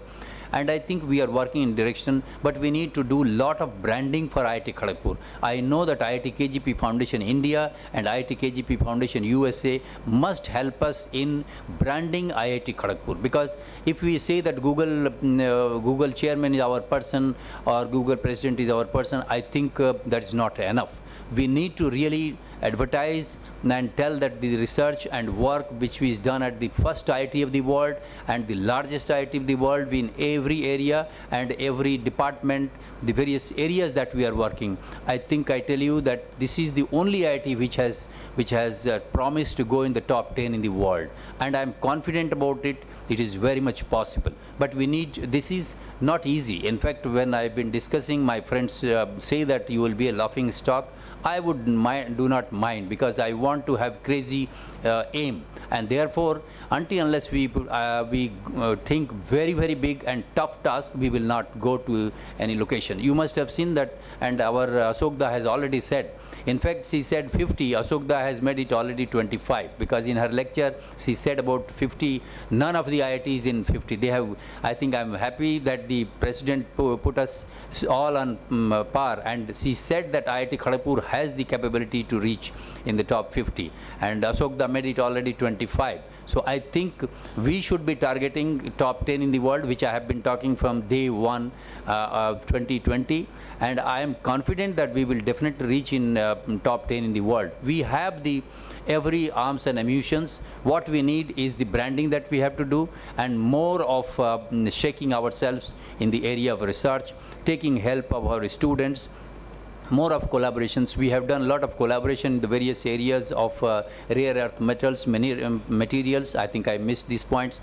and I think we are working in direction, but we need to do lot of branding for IIT Kharagpur. I know that IIT KGP Foundation India and IIT KGP Foundation USA must help us in branding IIT Kharagpur, because if we say that Google chairman is our person or Google president is our person, I think that is not enough. We need to really advertise and tell that the research and work which is done at the first IIT of the world and the largest IIT of the world in every area and every department, the various areas that we are working. I think I tell you that this is the only IIT which has promised to go in the top 10 in the world, and I am confident about it. It is very much possible, but we need, this is not easy. In fact, when I've been discussing, my friends say that you will be a laughing stock. I would do not mind, because I want to have crazy aim, and therefore until unless we think very, very big and tough task, we will not go to any location. You must have seen that, and our Asokda has already said. In fact, she said 50, Asokda has made it already 25, because in her lecture she said about 50, none of the IITs in 50. They have, I think I'm happy that the president put us all on par, and she said that IIT Kharagpur has the capability to reach in the top 50, and Asokda made it already 25. So I think we should be targeting top 10 in the world, which I have been talking from day one, 2020, and I am confident that we will definitely reach in top 10 in the world. We have the every arms and ammunitions. What we need is the branding that we have to do, and more of shaking ourselves in the area of research, taking help of our students, more of collaborations. We have done a lot of collaboration in the various areas of rare earth metals, materials. I think I missed these points,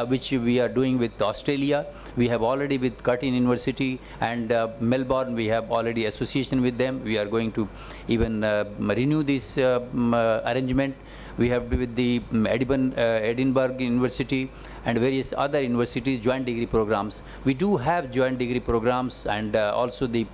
which we are doing with Australia. We have already with Curtin University and Melbourne, we have already association with them. We are going to even renew this arrangement. We have with the Edinburgh University and various other universities, joint degree programs. We do have joint degree programs and also the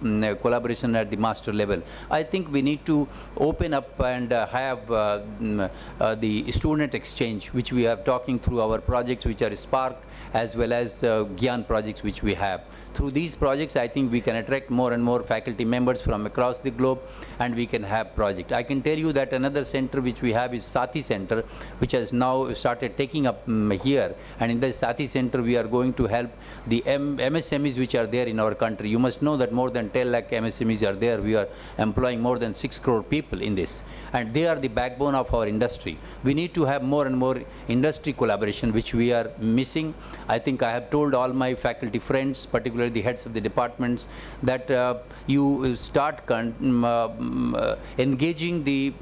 collaboration at the master level. I think we need to open up and have the student exchange, which we are talking through our projects, which are Spark, as well as Gyan projects which we have. Through these projects, I think we can attract more and more faculty members from across the globe, and we can have project. I can tell you that another center which we have is Sati Center, which has now started taking up here. And in the Sati Center, we are going to help the MSMEs which are there in our country. You must know that more than 10 lakh MSMEs are there. We are employing more than 6 crore people in this, and they are the backbone of our industry. We need to have more and more industry collaboration, which we are missing. I think I have told all my faculty friends, particularly the heads of the departments, that you start engaging the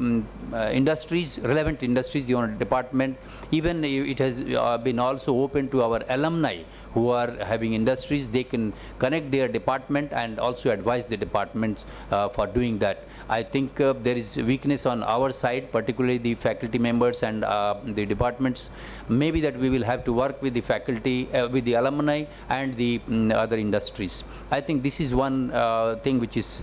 industries, relevant industries in your department. Even it has been also open to our alumni who are having industries. They can connect their department and also advise the departments for doing that. I think there is weakness on our side, particularly the faculty members and the departments. Maybe that we will have to work with the faculty, with the alumni and the other industries. I think this is one thing which is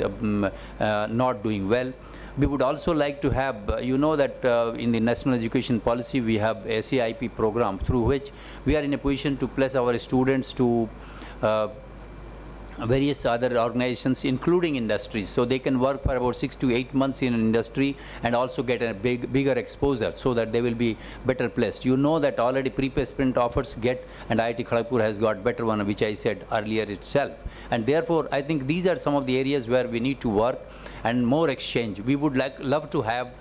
not doing well. We would also like to have, you know that in the National Education Policy we have SAIP program, through which we are in a position to place our students to various other organizations, including industries, so they can work for about 6 to 8 months in an industry and also get a bigger exposure, so that they will be better placed. You know that already pre-placement offers get, and IIT Kharagpur has got better one, which I said earlier itself. And therefore, I think these are some of the areas where we need to work and more exchange. We would love to have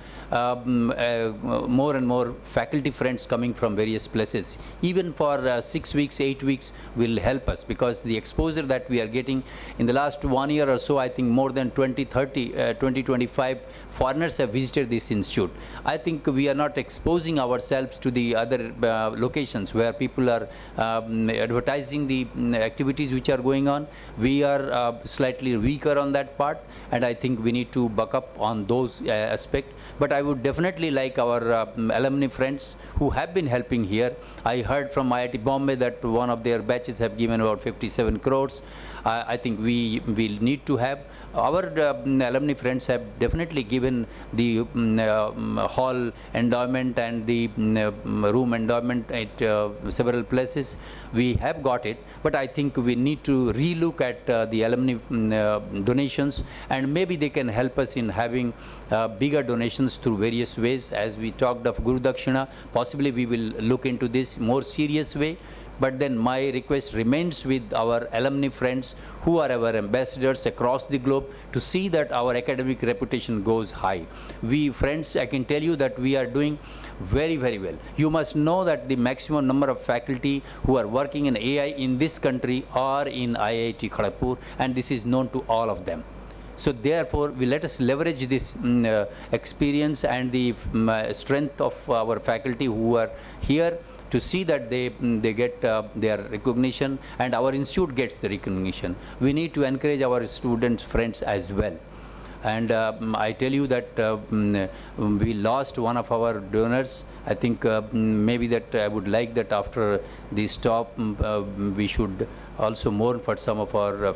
more and more faculty friends coming from various places. Even for 6 weeks, 8 weeks will help us, because the exposure that we are getting in the last 1 year or so, I think more than 25 foreigners have visited this institute. I think we are not exposing ourselves to the other locations where people are advertising the activities which are going on. We are slightly weaker on that part, and I think we need to buck up on those aspects. But I would definitely like our alumni friends who have been helping here. I heard from IIT Bombay that one of their batches have given about 57 crores. I think we will need to have our alumni friends have definitely given the hall endowment and the room endowment at several places. We have got it, but I think we need to relook at the alumni donations, and maybe they can help us in having bigger donations through various ways. As we talked of Guru Dakshina, possibly we will look into this more serious way. But then my request remains with our alumni friends who are our ambassadors across the globe to see that our academic reputation goes high. We friends, I can tell you that we are doing very, very well. You must know that the maximum number of faculty who are working in AI in this country are in IIT Kharagpur, and this is known to all of them. So therefore, we let us leverage this experience and the strength of our faculty who are here to see that they get their recognition, and our institute gets the recognition. We need to encourage our students, friends as well. And I tell you that we lost one of our donors. I think maybe that I would like that after the stop, we should also mourn for some of our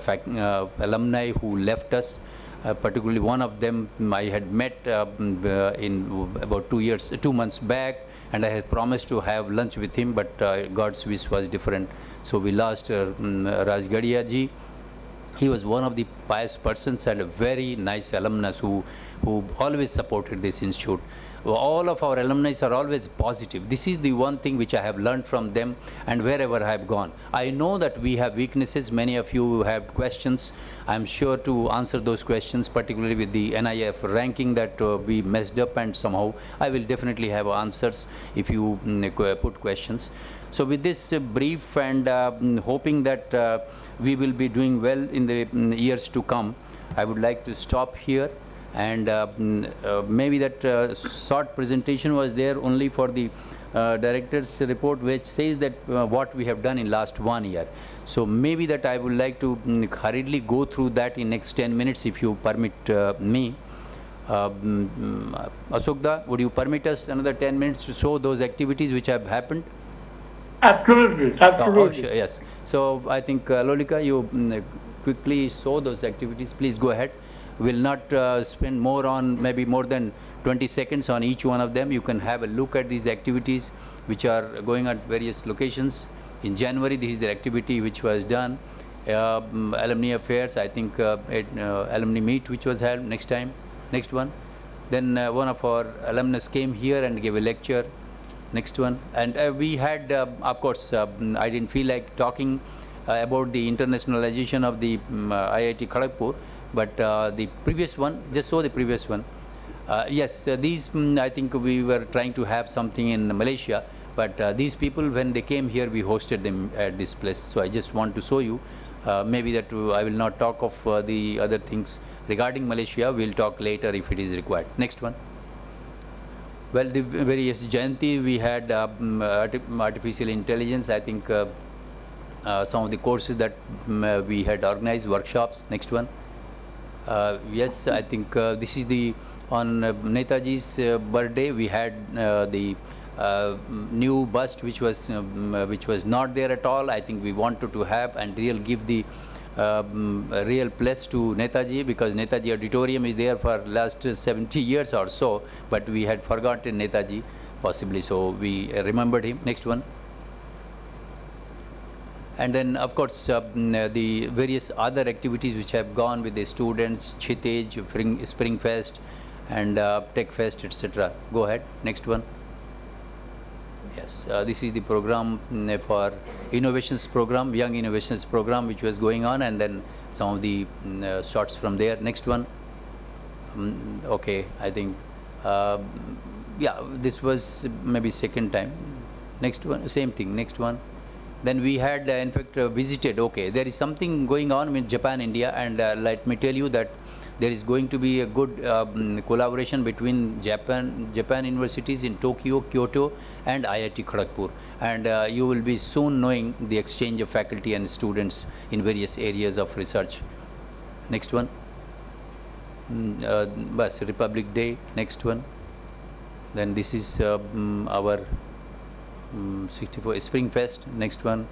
alumni who left us. Particularly one of them I had met in about 2 months back, and I had promised to have lunch with him, but God's wish was different. So we lost Raj Gadia ji. He was one of the pious persons and a very nice alumnus who always supported this institute. All of our alumni are always positive. This is the one thing which I have learned from them, and wherever I have gone. I know that we have weaknesses. Many of you have questions. I'm sure to answer those questions, particularly with the NIF ranking that we messed up, and somehow I will definitely have answers if you put questions. So with this brief and hoping that we will be doing well in the years to come, I would like to stop here. And maybe that short presentation was there only for the director's report, which says that what we have done in last 1 year. So maybe that I would like to hurriedly go through that in next 10 minutes, if you permit me. Ashokda, would you permit us another 10 minutes to show those activities which have happened?
Absolutely, absolutely.
Sure, yes. So I think Lolika, you quickly show those activities. Please go ahead. We'll not spend more on, maybe more than 20 seconds on each one of them. You can have a look at these activities which are going at various locations. In January, this is the activity which was done. Alumni affairs, I think alumni meet which was held next time. Next one. Then one of our alumnus came here and gave a lecture. Next one. And we had, of course, I didn't feel like talking about the internationalization of the IIT Kharagpur. But the previous one, just show the previous one. Yes, these, I think we were trying to have something in Malaysia, but these people, when they came here, we hosted them at this place. So I just want to show you. Maybe that I will not talk of the other things regarding Malaysia. We'll talk later if it is required. Next one. Well, the various Jayanti, we had artificial intelligence. I think some of the courses that we had organized, workshops. Next one. Yes, I think this is the, on Netaji's birthday, we had the new bust which was not there at all. I think we wanted to have and give the real place to Netaji, because Netaji auditorium is there for last 70 years or so, but we had forgotten Netaji possibly, so we remembered him. Next one. And then, of course, the various other activities which have gone with the students, Chitej, Spring Fest, and Tech Fest, etc. Go ahead. Next one. Yes, this is the program for innovations program, young innovations program, which was going on, and then some of the shots from there. Next one. Okay, I think, yeah, this was maybe second time. Next one, same thing. Next one. Then we had, in fact, visited, okay, there is something going on with Japan, India, and let me tell you that there is going to be a good collaboration between Japan universities in Tokyo, Kyoto, and IIT Kharagpur. And you will be soon knowing the exchange of faculty and students in various areas of research. Next one. Bas, Republic Day. Next one. Then this is our 64 Spring Fest. Next one.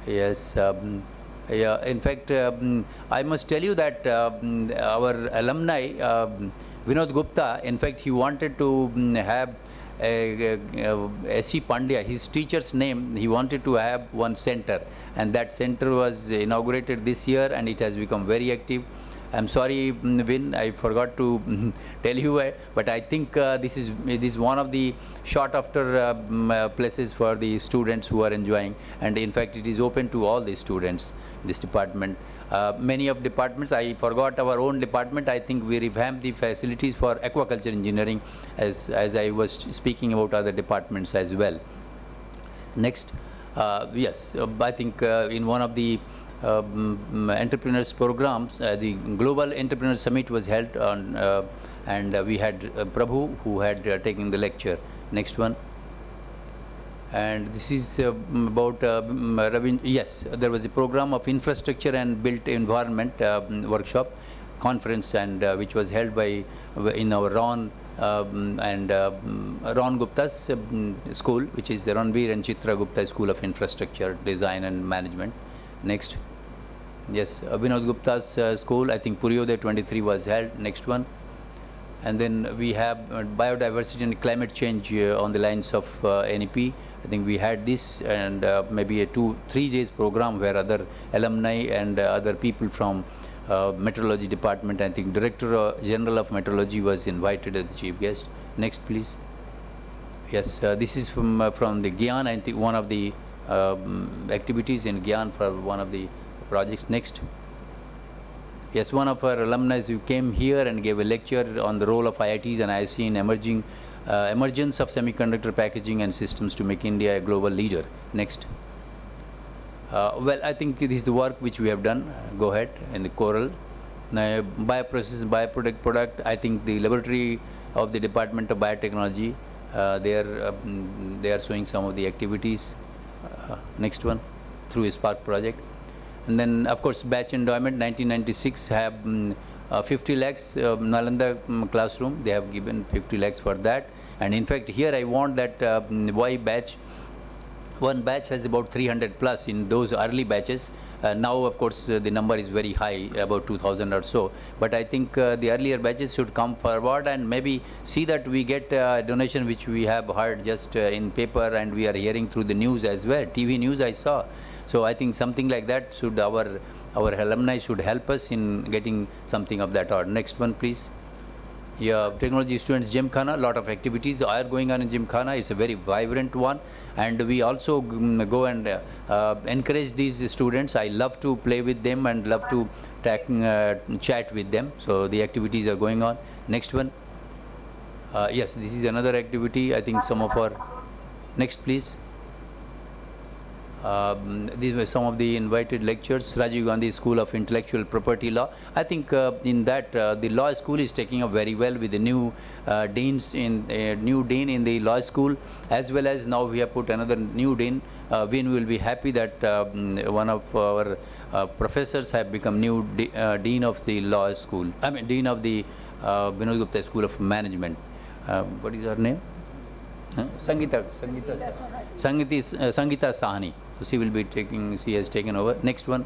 Yes, Yeah, in fact, I must tell you that our alumni, Vinod Gupta, in fact, he wanted to have S.C. Pandya, his teacher's name, he wanted to have one center, and that center was inaugurated this year, and it has become very active. I'm sorry, Vin, I forgot to tell you, but I think this is one of the sought after places for the students who are enjoying, and in fact, it is open to all the students. This department, many of departments. I forgot our own department. I think we revamped the facilities for aquaculture engineering, as I was speaking about other departments as well. Next, yes, I think in one of the entrepreneurs programs, the Global Entrepreneur Summit was held on, and we had Prabhu who had taken the lecture. Next one. And this is about yes, there was a program of infrastructure and built environment workshop conference, and which was held by in our Ron and Ron Gupta's school, which is the Ranveer and Chitra Gupta School of Infrastructure Design and Management. Next. Yes, Vinod Gupta's school, I think Puryodaya 23 was held. Next one. And then we have biodiversity and climate change on the lines of NEP. I think we had this, and maybe a 2-3 days program where other alumni and other people from meteorology department, I think Director General of Meteorology was invited as the chief guest. Next, please. Yes, this is from the Gyan, I think one of the activities in Gyan for one of the projects. Next. Yes, one of our alumni who came here and gave a lecture on the role of IITs and IIC in emergence of semiconductor packaging and systems to make India a global leader. Next. Well, I think this is the work which we have done. Go ahead in the coral. Bioprocess, product. I think the laboratory of the Department of Biotechnology, they are showing some of the activities. Next one, through a Spark project. And then, of course, batch endowment 1996 have 50 lakhs Nalanda classroom. They have given 50 lakhs for that. And in fact, here I want that why batch. One batch has about 300 plus in those early batches. Now, of course, the number is very high, about 2,000 or so. But I think the earlier batches should come forward and maybe see that we get a donation which we have heard just in paper, and we are hearing through the news as well. TV news I saw. So I think something like that should our alumni should help us in getting something of that order. Next one, please. Yeah, technology students Gymkhana, a lot of activities are going on in Gymkhana. It's a very vibrant one, and we also go and encourage these students. I love to play with them and love to chat with them. So the activities are going on. Next one. Yes, this is another activity. I think some of our. Next, please. These were some of the invited lectures. Rajiv Gandhi School of Intellectual Property Law. I think in that the law school is taking up very well with the new new dean in the law school, as well as now we have put another new dean. We will be happy that one of our professors have become new dean of the law school. I mean, dean of the Vinod Gupta School of Management. What is her name? Sangeeta Sahani. She will be taking. She has taken over. Next one.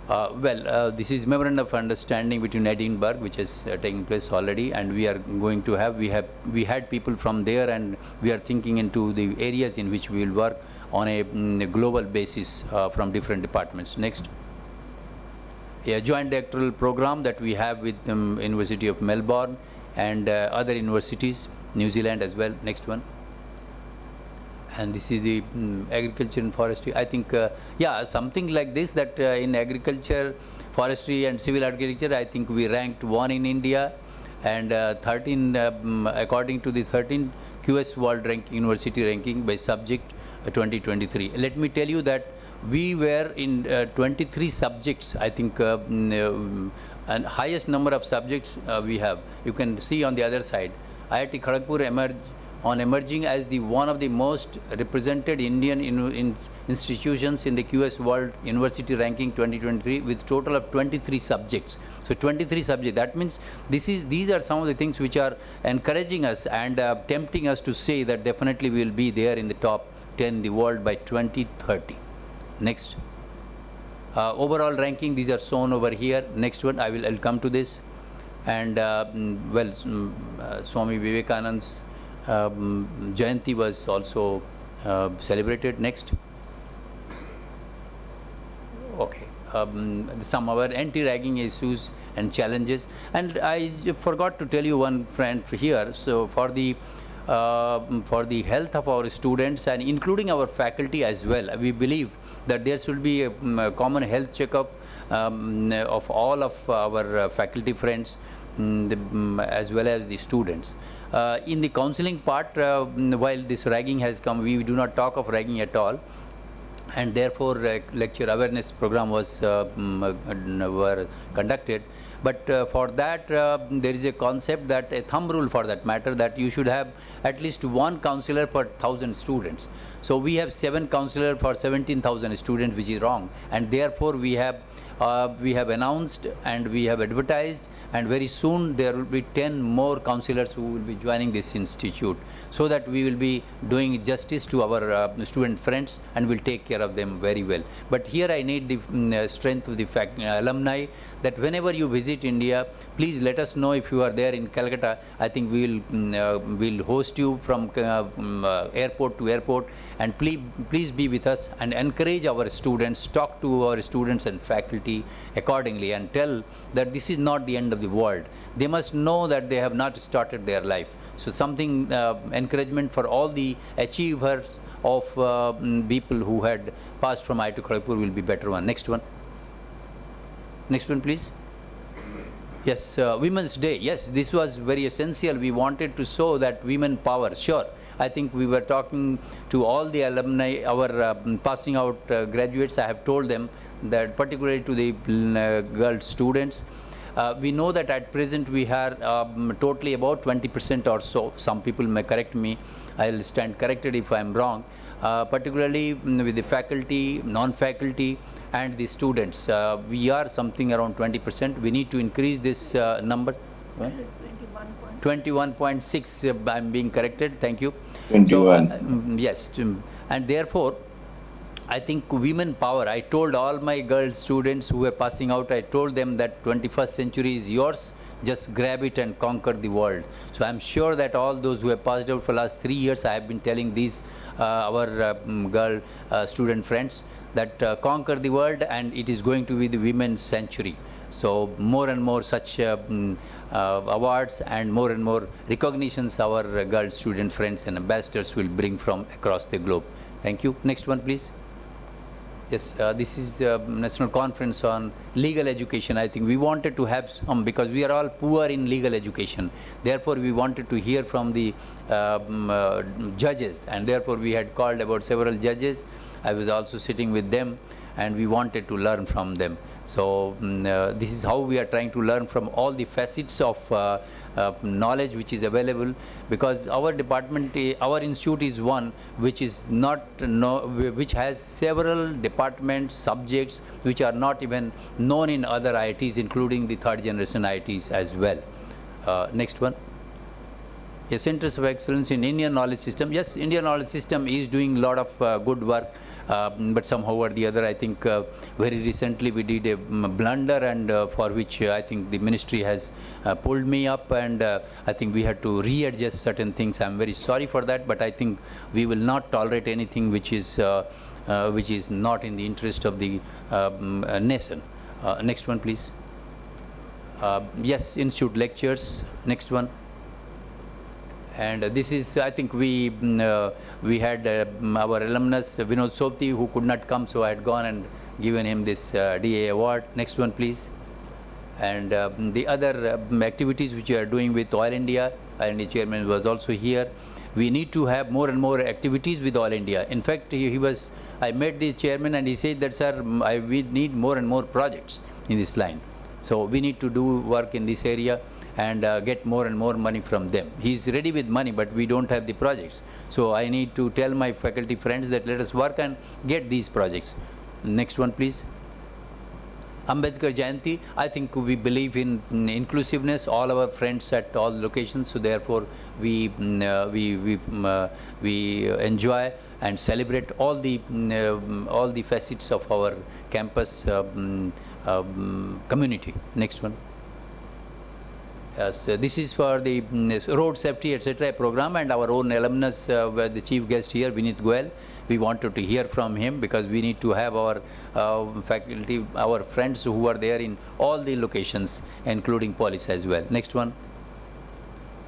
This is memorandum of understanding between Edinburgh, which is taking place already, and we are going to have. We had people from there, and we are thinking into the areas in which we will work on a global basis from different departments. Next. A joint doctoral program that we have with University of Melbourne and other universities, New Zealand as well. Next one. And this is the agriculture and forestry. I think, yeah, something like this, that in agriculture, forestry and civil agriculture, I think we ranked 1 in India, and 13, according to the 13 QS World Ranking, University Ranking by subject 2023. Let me tell you that we were in 23 subjects, I think, and highest number of subjects we have. You can see on the other side, IIT Kharagpur emerging as the one of the most represented Indian institutions in the QS World University Ranking 2023 with total of 23 subjects. So 23 subjects. That means these are some of the things which are encouraging us and tempting us to say that definitely we will be there in the top 10 in the world by 2030. Next. Overall ranking, these are shown over here. Next one, I'll come to this. And Swami Vivekananda's Jayanti was also celebrated. Next. Okay. Some of our anti-ragging issues and challenges. And I forgot to tell you one friend here. So for the health of our students and including our faculty as well, we believe that there should be a common health checkup of all of our faculty friends, as well as the students. In the counseling part, while this ragging has come, we do not talk of ragging at all. And therefore, lecture awareness program was were conducted. But for that, there is a concept, that a thumb rule for that matter, that you should have at least one counselor per 1,000 students. So we have 7 counselors for 17,000 students, which is wrong. And therefore, we have announced and we have advertised, and very soon there will be 10 more counselors who will be joining this institute, so that we will be doing justice to our student friends and will take care of them very well. But here I need the strength of the alumni, that whenever you visit India, please let us know if you are there in Calcutta. I think we will host you from airport to airport, and please be with us and encourage our students, talk to our students and faculty accordingly, and tell that this is not the end of the world. They must know that they have not started their life. So something, encouragement for all the achievers of people who had passed from IIT Kharagpur will be better one. Next one. Next one, please. Yes, Women's Day. Yes, this was very essential. We wanted to show that women power. Sure. I think we were talking to all the alumni, our passing out graduates. I have told them that, particularly to the girl students, we know that at present we are totally about 20% or so. Some people may correct me. I'll stand corrected if I'm wrong. Particularly with the faculty, non-faculty, and the students, we are something around 20%. We need to increase this number. 21.6. I'm being corrected. Thank you.
21.
So, yes, and therefore, I think women power. I told all my girl students who were passing out, I told them that 21st century is yours. Just grab it and conquer the world. So I'm sure that all those who have passed out for the last 3 years, I have been telling these our girl student friends that conquer the world, and it is going to be the women's century. So more and more such awards and more recognitions our girl student friends and ambassadors will bring from across the globe. Thank you. Next one, please. Yes, this is National Conference on Legal Education. I think we wanted to have some, because we are all poor in legal education. Therefore, we wanted to hear from the judges, and therefore we had called about several judges. I was also sitting with them, and we wanted to learn from them. So this is how we are trying to learn from all the facets of knowledge which is available, because our department, our institute is one which is not, which has several departments, subjects which are not even known in other IITs, including the third generation IITs as well. Next one. Yes, Centers of Excellence in Indian Knowledge System. Yes, Indian Knowledge System is doing a lot of good work. But somehow or the other, I think very recently we did a blunder, and for which I think the ministry has pulled me up, and I think we had to readjust certain things. I'm very sorry for that, but I think we will not tolerate anything which is not in the interest of the nation. Next one, please. Yes, institute lectures. Next one. And this is, I think we had our alumnus Vinod Sopti, who could not come, so I had gone and given him this DA award. Next one, please. And the other activities which we are doing with Oil India chairman was also here. We need to have more and more activities with Oil India. In fact, I met the chairman and he said that, sir, we need more and more projects in this line. So we need to do work in this area and get more and more money from them. He's ready with money, but we don't have the projects. So I need to tell my faculty friends that let us work and get these projects. Next one, please. Ambedkar Jayanti, I think we believe in inclusiveness, all our friends at all locations, so therefore we enjoy and celebrate all the facets of our campus community. Next one. Yes, this is for the road safety, etc. program, and our own alumnus were the chief guest here, Vinit Goel. We wanted to hear from him because we need to have our faculty, our friends who are there in all the locations, including police as well. Next one.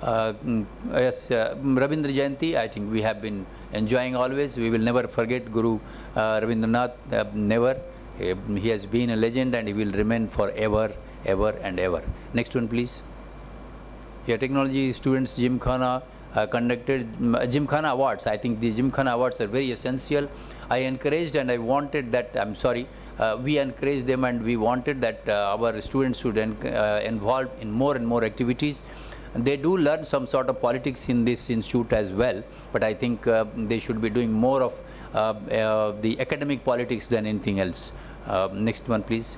Yes, Rabindra Jayanti, I think we have been enjoying always. We will never forget Guru Rabindranath, never. He has been a legend and he will remain forever, ever and ever. Next one, please. Here, technology students Gymkhana conducted Gymkhana Awards. I think the Gymkhana Awards are very essential. I encouraged and I wanted that, I'm sorry, we encouraged them and we wanted that our students should involve in more and more activities. They do learn some sort of politics in this institute as well, but I think they should be doing more of the academic politics than anything else. Next one, please.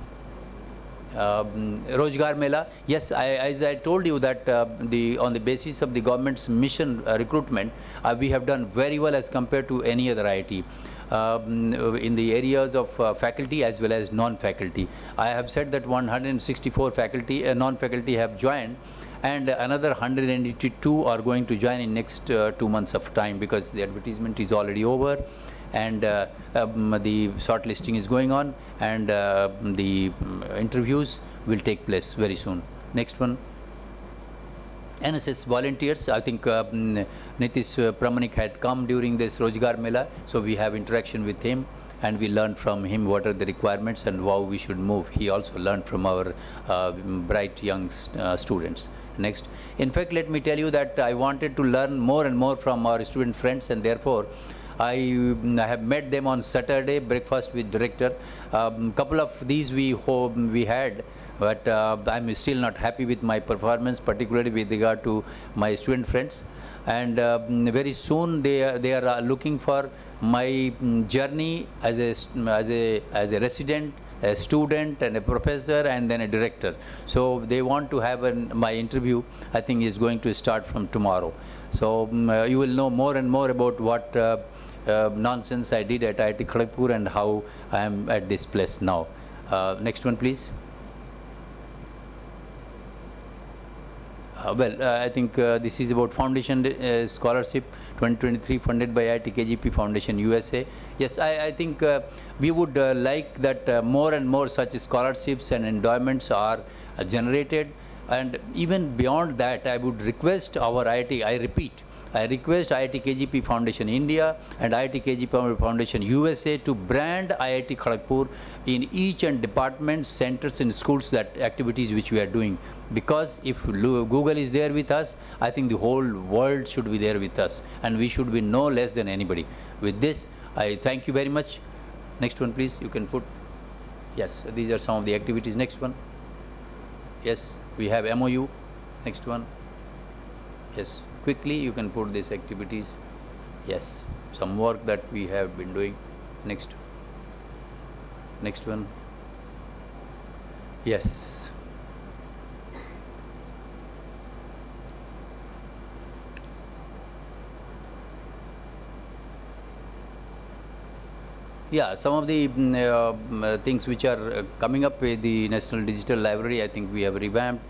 Rojgar Mela, yes, as I told you that on the basis of the government's mission recruitment, we have done very well as compared to any other IIT. In the areas of faculty as well as non-faculty. I have said that 164 faculty, non-faculty have joined, and another 182 are going to join in next 2 months of time, because the advertisement is already over and the shortlisting is going on, and the interviews will take place very soon. Next one. NSS volunteers, I think Nitish Pramanik had come during this Rojgar Mela, so we have interaction with him and we learned from him what are the requirements and how we should move. He also learned from our bright young students. Next. In fact, let me tell you that I wanted to learn more and more from our student friends, and therefore I have met them on Saturday, breakfast with director. Couple of these we had, but I'm still not happy with my performance, particularly with regard to my student friends. And very soon they are looking for my journey as a resident, a student and a professor and then a director. So they want to have my interview, I think is going to start from tomorrow. So you will know more and more about what nonsense I did at IIT Kharagpur and how I am at this place now. Next one, please. I think this is about Foundation Scholarship 2023 funded by IIT KGP Foundation USA. Yes, I think we would like that more and more such scholarships and endowments are generated, and even beyond that I would request our IIT, I request IIT KGP Foundation India and IIT KGP Foundation USA to brand IIT Kharagpur in each and department, centers and schools, that activities which we are doing. Because if Google is there with us, I think the whole world should be there with us and we should be no less than anybody. With this, I thank you very much. Next one, please. You can put, yes, these are some of the activities. Next one. Yes, we have MOU. Next one. Yes, quickly you can put these activities. Yes, some work that we have been doing. Next one. Yes. Yeah, some of the things which are coming up with the National Digital Library, I think we have revamped,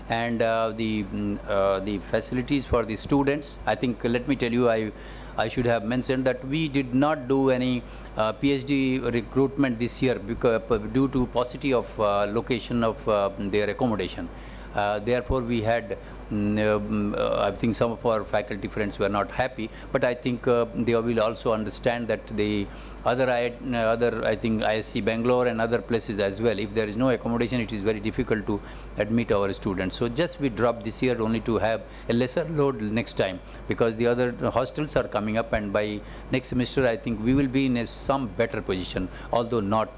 and the facilities for the students. I think, let me tell you, I should have mentioned that we did not do any PhD recruitment this year because due to paucity of location of their accommodation. Therefore, we had I think some of our faculty friends were not happy, but I think they will also understand that the other I think ISC Bangalore and other places as well, if there is no accommodation, it is very difficult to admit our students. So just we dropped this year only to have a lesser load next time, because the other hostels are coming up, and by next semester I think we will be in some better position, although not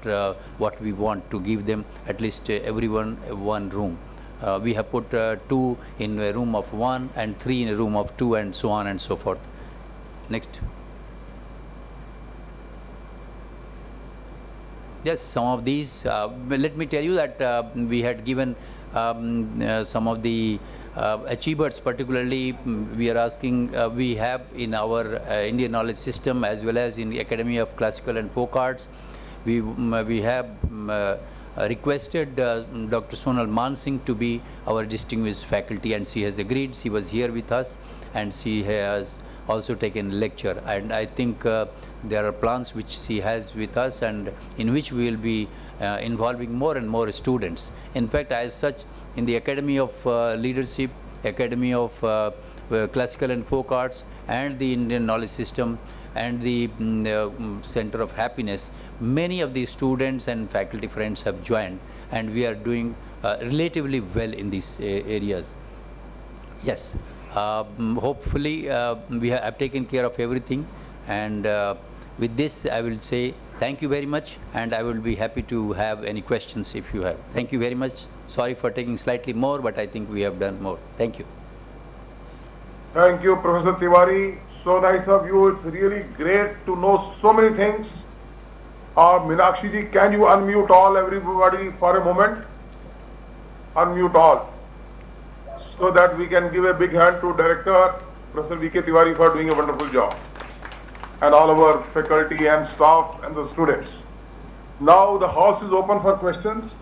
what we want to give them, at least everyone one room. We have put 2 in a room of 1 and 3 in a room of 2 and so on and so forth. Next. Yes, some of these, let me tell you that we had given some of the achievers particularly, we are asking, we have in our Indian knowledge system as well as in the Academy of Classical and Folk Arts, we have requested Dr. Sonal Mansingh to be our distinguished faculty, and she has agreed. She was here with us and she has also taken lecture, and I think there are plans which she has with us and in which we will be involving more and more students. In fact, as such, in the Academy of Leadership, Academy of Classical and Folk Arts, and the Indian Knowledge System, and the Center of Happiness, many of the students and faculty friends have joined, and we are doing relatively well in these areas. Yes, hopefully we have taken care of everything, and with this I will say thank you very much, and I will be happy to have any questions if you have. Thank you very much. Sorry for taking slightly more, but I think we have done more. Thank you.
Thank you, Professor Tiwari. So nice of you. It's really great to know so many things. Meenakshi ji, can you unmute all everybody for a moment? Unmute all, so that we can give a big hand to Director Professor V.K. Tiwari for doing a wonderful job, and all our faculty and staff and the students. Now the house is open for questions.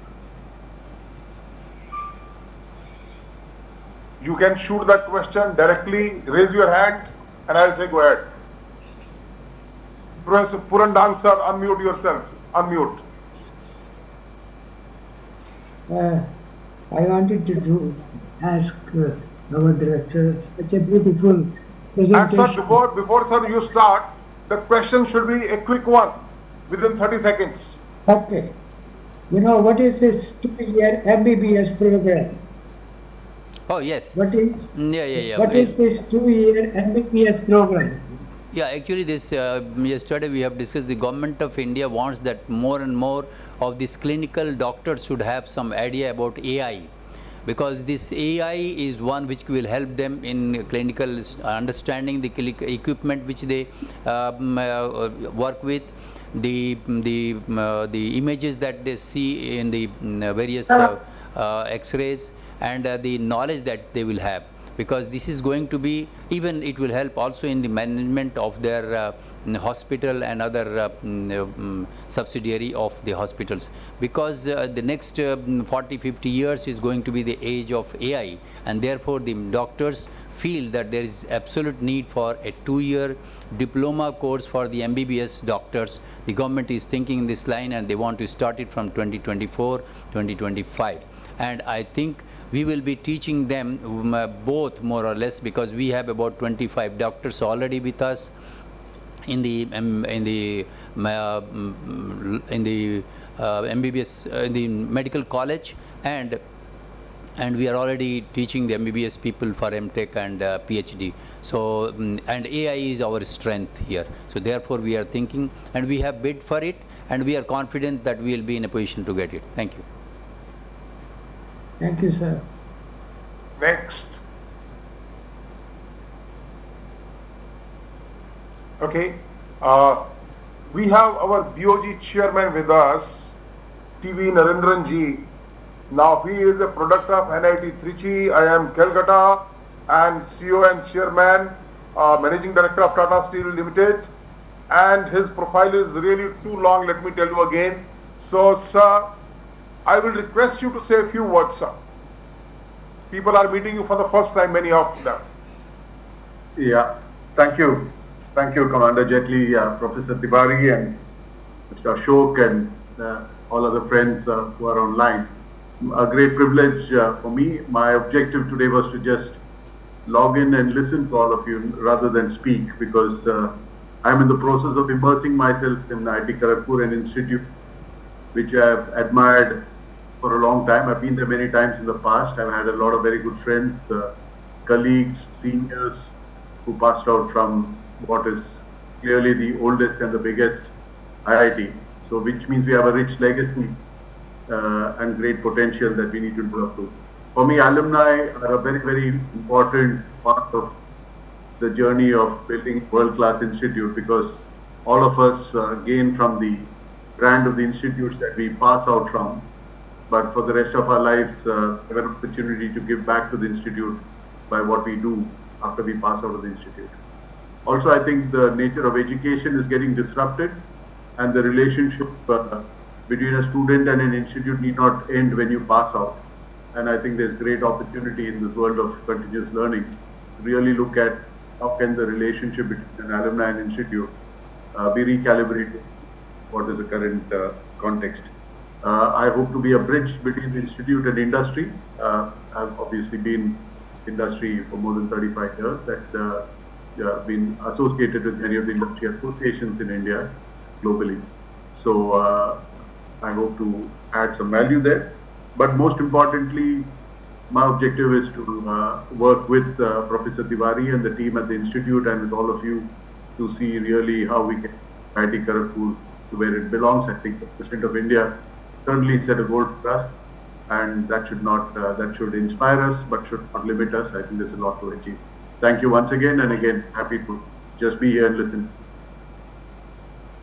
You can shoot that question directly, raise your hand, and I'll say go ahead. Professor Purandang sir, unmute yourself. Unmute.
I wanted to ask our director such a beautiful presentation.
And sir, before sir you start, the question should be a quick one, within 30 seconds.
Okay. You know, what is this 2-year MBBS program?
Oh yes.
What is,
yeah.
What is this 2-year MBBS program?
Yeah, actually this yesterday we have discussed, the government of India wants that more and more of these clinical doctors should have some idea about AI, because this AI is one which will help them in clinical understanding the equipment which they work with, the images that they see in the various X-rays, and the knowledge that they will have, because this is going to be, even it will help also in the management of their hospital and other subsidiary of the hospitals, because the next 40-50 years is going to be the age of AI, and therefore the doctors feel that there is absolute need for a 2-year diploma course for the MBBS doctors. The government is thinking in this line, and they want to start it from 2024-2025, and I think we will be teaching them both more or less, because we have about 25 doctors already with us in the MBBS in the medical college, and we are already teaching the MBBS people for MTech and PhD. So and AI is our strength here. So therefore we are thinking, and we have bid for it, and we are confident that we will be in a position to get it. Thank you.
Thank you, sir.
Next. Okay. We have our BOG chairman with us, TV Narendran ji. Now he is a product of NIT Trichy, IIM Calcutta, and CEO and chairman, managing director of Tata Steel Limited. And his profile is really too long, let me tell you again. So, sir, I will request you to say a few words, sir. People are meeting you for the first time, many of them.
Yeah, thank you. Thank you, Commander Jetli, Professor Tiwari, and Mr. Ashok, and all other friends who are online. A great privilege for me. My objective today was to just log in and listen to all of you rather than speak, because I'm in the process of immersing myself in IIT Kharagpur, an institute which I have admired for a long time. I've been there many times in the past. I've had a lot of very good friends, colleagues, seniors who passed out from what is clearly the oldest and the biggest IIT. So which means we have a rich legacy and great potential that we need to live up to. For me, alumni are a very, very important part of the journey of building world-class institute, because all of us gain from the brand of the institutes that we pass out from. but for the rest of our lives, have an opportunity to give back to the institute by what we do after we pass out of the institute. Also, I think the nature of education is getting disrupted, and the relationship between a student and an institute need not end when you pass out. And I think there's great opportunity in this world of continuous learning to really look at how can the relationship between an alumni and institute be recalibrated what is the current context. I hope to be a bridge between the institute and industry. I've obviously been industry for more than 35 years, that been associated with many of the industry associations in India globally. So I hope to add some value there. But most importantly, my objective is to work with Professor Tiwari and the team at the institute and with all of you to see really how we can IIT Kharagpur to where it belongs. I think the President of India certainly set a goal for us, and that should not that should inspire us, but should not limit us. I think there's a lot to achieve. Thank you once again, and again happy to just be here and listen.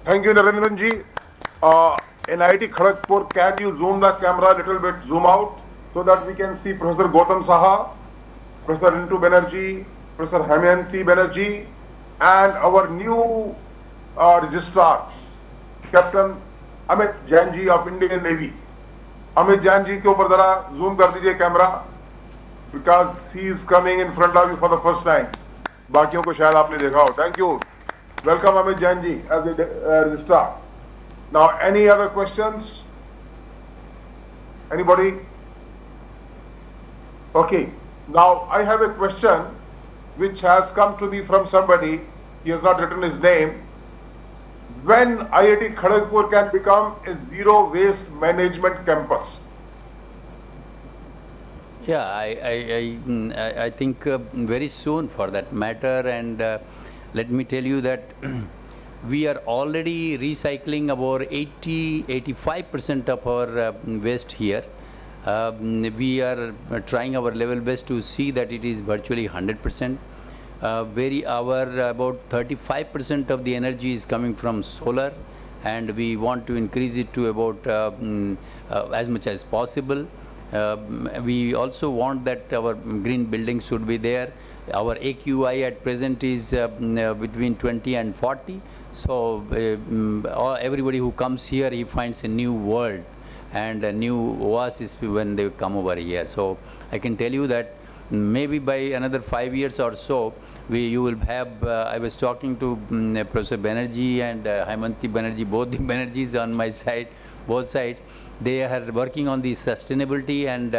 Thank you, Narendran ji. In IIT Kharagpur, can you zoom the camera a little bit, zoom out, so that we can see Professor Gautam Saha, Professor Rintu Banerjee, Professor Hamayanti Banerjee, and our new registrar, Captain Amit Jain ji of Indian Navy. Amit Jain ji के ऊपर जरा zoom कर दीजिए camera, because he is coming in front of you for the first time. बाकियों को शायद आपने देखा हो. Thank you. Welcome Amit Jain ji as the registrar. Now, any other questions? Anybody? Okay. Now, I have a question which has come to me from somebody. He has not written his name. When IIT Kharagpur can become a zero waste management campus?
Yeah, I think very soon for that matter, and let me tell you that we are already recycling about 85% of our waste here. We are trying our level best to see that it is virtually 100%. About 35% of the energy is coming from solar, and we want to increase it to about as much as possible. We also want that our green buildings should be there. Our AQI at present is between 20 and 40. So everybody who comes here, he finds a new world and a new oasis when they come over here. So I can tell you that maybe by another 5 years or so, you will have, I was talking to Professor Banerjee and Haimanti Banerjee, both the Banerjees on my side, both sides. They are working on the sustainability, and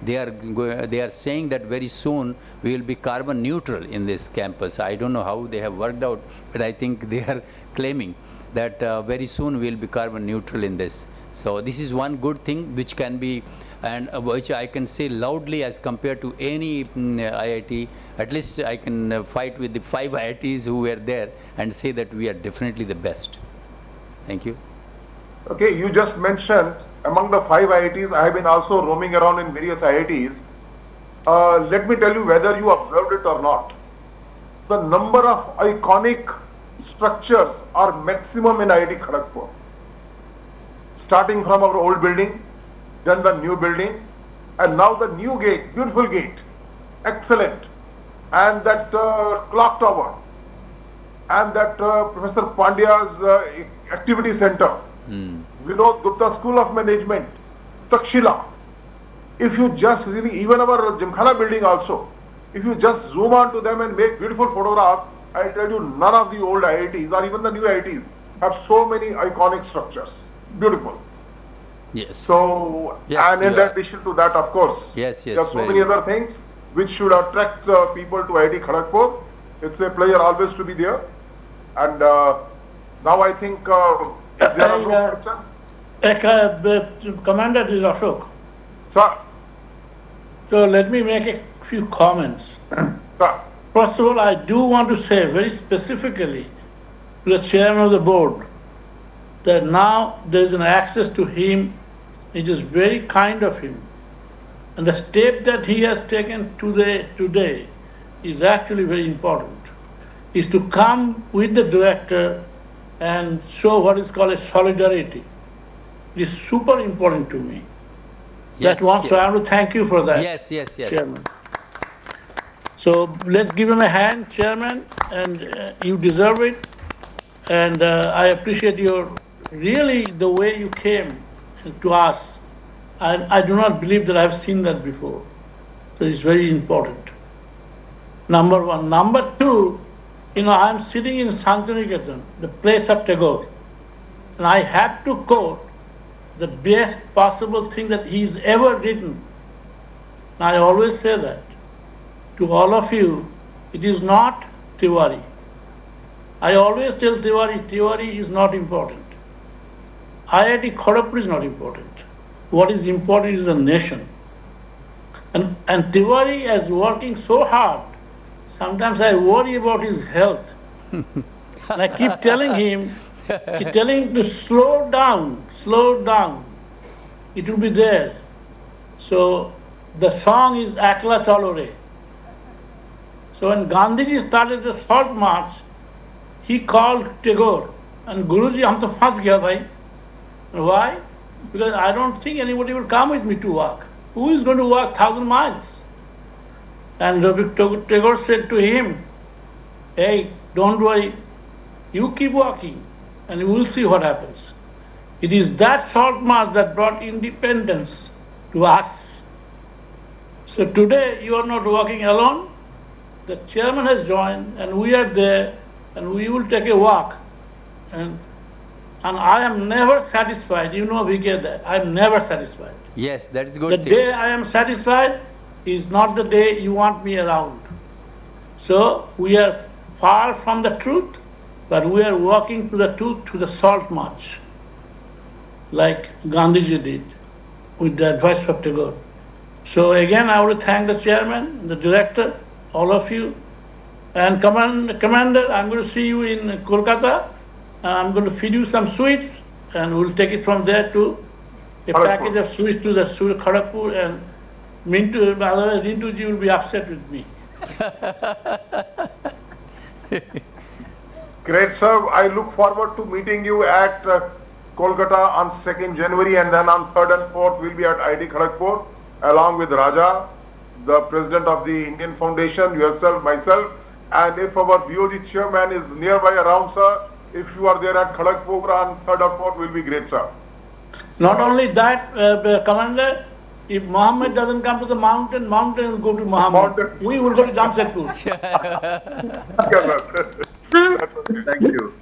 they are saying that very soon we will be carbon neutral in this campus. I don't know how they have worked out, but I think they are claiming that very soon we will be carbon neutral in this. So this is one good thing which can be, and which I can say loudly as compared to any IIT. At least I can fight with the 5 IITs who were there and say that we are definitely the best. Thank you.
Okay, you just mentioned among the 5 IITs, I have been also roaming around in various IITs. Let me tell you whether you observed it or not. The number of iconic structures are maximum in IIT Kharagpur. Starting from our old building, then the new building, and now the new gate, beautiful gate, excellent, and that clock tower, and that Professor Pandya's activity center. Vinod Gupta School of Management, Takshila. If you just really, even our Gymkhana building also, if you just zoom on to them and make beautiful photographs, I tell you, none of the old IITs or even the new IITs have so many iconic structures. Beautiful.
Yes.
So,
yes,
and in addition to that, of course,
yes,
there are so many other things which should attract people to IIT Kharagpur. It's a pleasure always to be there. And now I think there are no questions.
Commander, this is Ashok.
Sir.
So let me make a few comments.
Sir.
First of all, I do want to say very specifically to the chairman of the board that now there is an access to him. It is very kind of him. And the step that he has taken today is actually very important. Is to come with the director and show what is called a solidarity. It is super important to me. That one, so I want to thank you for that.
Yes,
Chairman. So let's give him a hand, Chairman, and you deserve it. And I appreciate your, really the way you came to us. I do not believe that I've seen that before. So it's very important. Number one. Number two, I'm sitting in Santiniketan, the place of Tagore, and I have to quote the best possible thing that he's ever written. And I always say that to all of you, it is not Tiwari. I always tell Tiwari is not important. IIT Kharagpur is not important. What is important is the nation. And Tiwari is working so hard. Sometimes I worry about his health. And I keep telling him to slow down. It will be there. So the song is Akla Chalore. So when Gandhiji started the Salt March, he called Tagore and Guruji, hum to fas gaya bhai. Why? Because I don't think anybody will come with me to walk. Who is going to walk 1,000 miles? And Tagore said to him, hey, don't worry, you keep walking and you will see what happens. It is that Salt March that brought independence to us. So today you are not walking alone. The chairman has joined and we are there and we will take a walk. And I am never satisfied. We get that. I am never satisfied.
Yes, that is good.
The day I am satisfied is not the day you want me around. So we are far from the truth, but we are walking to the truth to the Salt March, like Gandhiji did with the advice of Tagore. So again, I want to thank the chairman, the director, all of you. And Commander, I'm going to see you in Kolkata. I'm going to feed you some sweets, and we'll take it from there to a package of sweets to the Kharagpur. And otherwise Rintuji will be upset with me.
Great, sir. I look forward to meeting you at Kolkata on 2nd January, and then on 3rd and 4th we'll be at IIT Kharagpur along with Raja, the president of the Indian Foundation, yourself, myself, and if our BOG chairman is nearby around, sir, if you are there at Kharagpur on 3rd or 4th, will be great, sir.
Not only that, Commander, if Mohammed doesn't come to the mountain will go to Mohammed. We will go to Jamshedpur.
Thank you.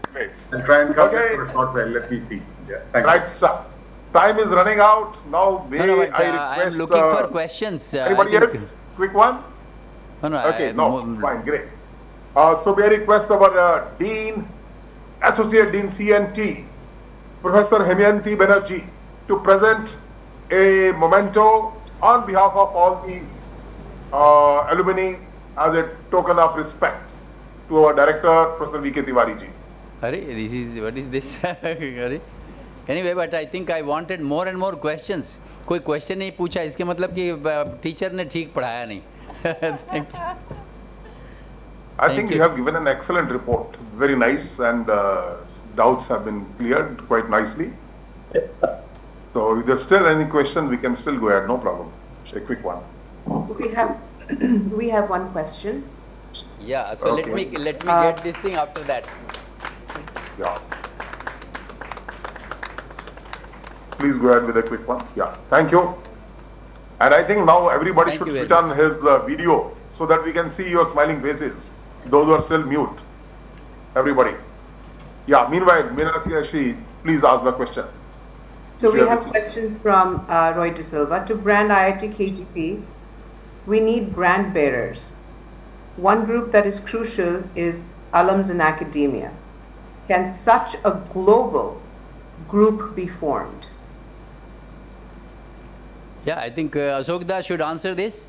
I'll try and come for a short while. Let me see. Yeah, thank you.
Right, sir. Time is running out. Now, may I request...
I am looking for questions.
Anybody else? Quick one?
No,
okay, fine, great. So may I request our Dean, Associate Dean CNT, Professor Hemyanti Banerjee, to present a memento on behalf of all the alumni as a token of respect to our director, Professor V.K. Tiwari ji.
What is this? Anyway, but I think I wanted more and more questions. कोई question नहीं पूछा, इसके मतलब कि teacher ने ठीक पढ़ाया नहीं. Thank you.
I think you have given an excellent report. Very nice, and doubts have been cleared quite nicely. So if there's still any question, we can still go ahead, no problem. A quick one.
We have one question.
Yeah, so let me get this thing after that.
Yeah. Please go ahead with a quick one. Yeah, thank you. And I think now everybody should switch on his video so that we can see your smiling faces. Those who are still mute. Everybody. Yeah, meanwhile, Meenakshi, please ask the question.
So we have a question from Roy De Silva. To brand IIT KGP, we need brand bearers. One group that is crucial is alums in academia. Can such a global group be formed?
Yeah, I think Ashokda should answer this.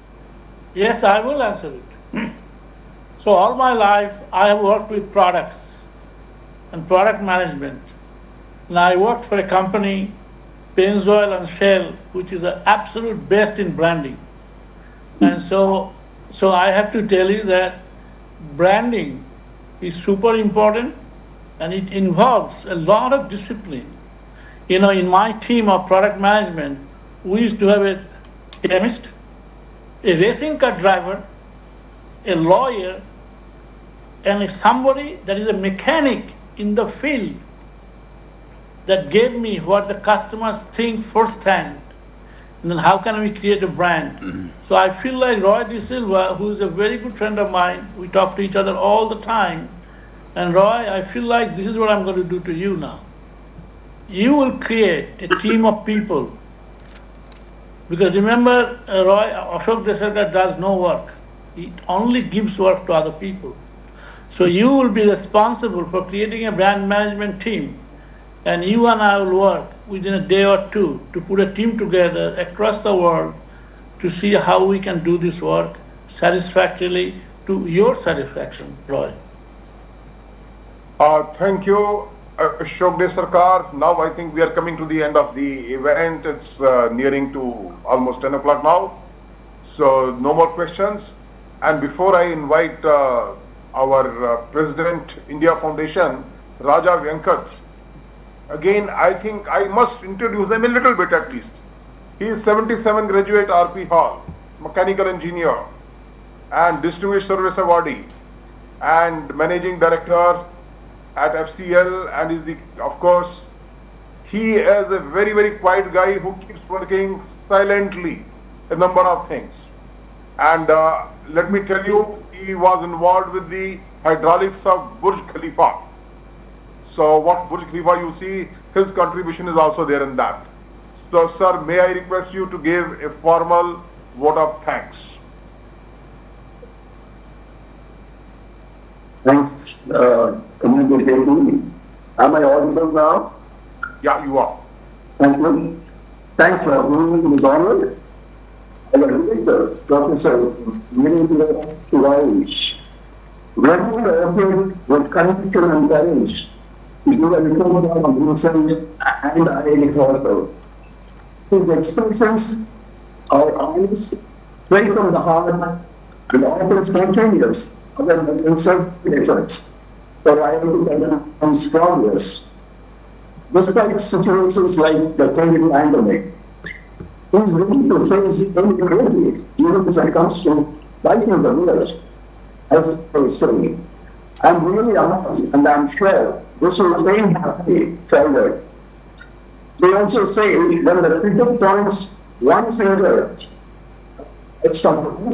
Yes, I will answer it. So all my life, I have worked with products and product management. And I worked for a company, Pennzoil and Shell, which is the absolute best in branding. And so I have to tell you that branding is super important, and it involves a lot of discipline. In my team of product management, we used to have a chemist, a racing car driver, a lawyer, and somebody that is a mechanic in the field that gave me what the customers think firsthand. And then how can we create a brand? So I feel like Roy De Silva, who is a very good friend of mine, we talk to each other all the time. And Roy, I feel like this is what I'm going to do to you now. You will create a team of people. Because remember, Roy, Ashok Desarkar does no work. He only gives work to other people. So you will be responsible for creating a brand management team. And you and I will work within a day or two to put a team together across the world to see how we can do this work satisfactorily to your satisfaction, Roy.
Thank you, Ashok Desarkar. Now I think we are coming to the end of the event. It's nearing to almost 10 o'clock now. So no more questions. And before I invite our President, India Foundation, Raja Venkat, again, I think I must introduce him a little bit at least. He is 77 graduate RP Hall, mechanical engineer and distinguished service awardee and managing director at FCL, and is the, of course, he is a very, very quiet guy who keeps working silently a number of things. And let me tell you, he was involved with the hydraulics of Burj Khalifa. So what Burj Khalifa you see, his contribution is also there in that. So sir, may I request you to give a formal vote of thanks.
Thanks, Community. Am I audible now?
Yeah, you are.
Thank you. Thanks for being in this honor. I agree with Professor Vinay Tiwari. Regular effort with conviction and courage to do a report on himself and I also. His expressions are honest, straight from the heart, and often spontaneous, other than concerted efforts for Ireland's progress. Despite situations like the COVID pandemic, he is ready to face any crisis, even when it comes to fighting the village, as they say. I'm really amazed, and I'm sure this will remain happy forward. They also say when the critic points one finger at someone,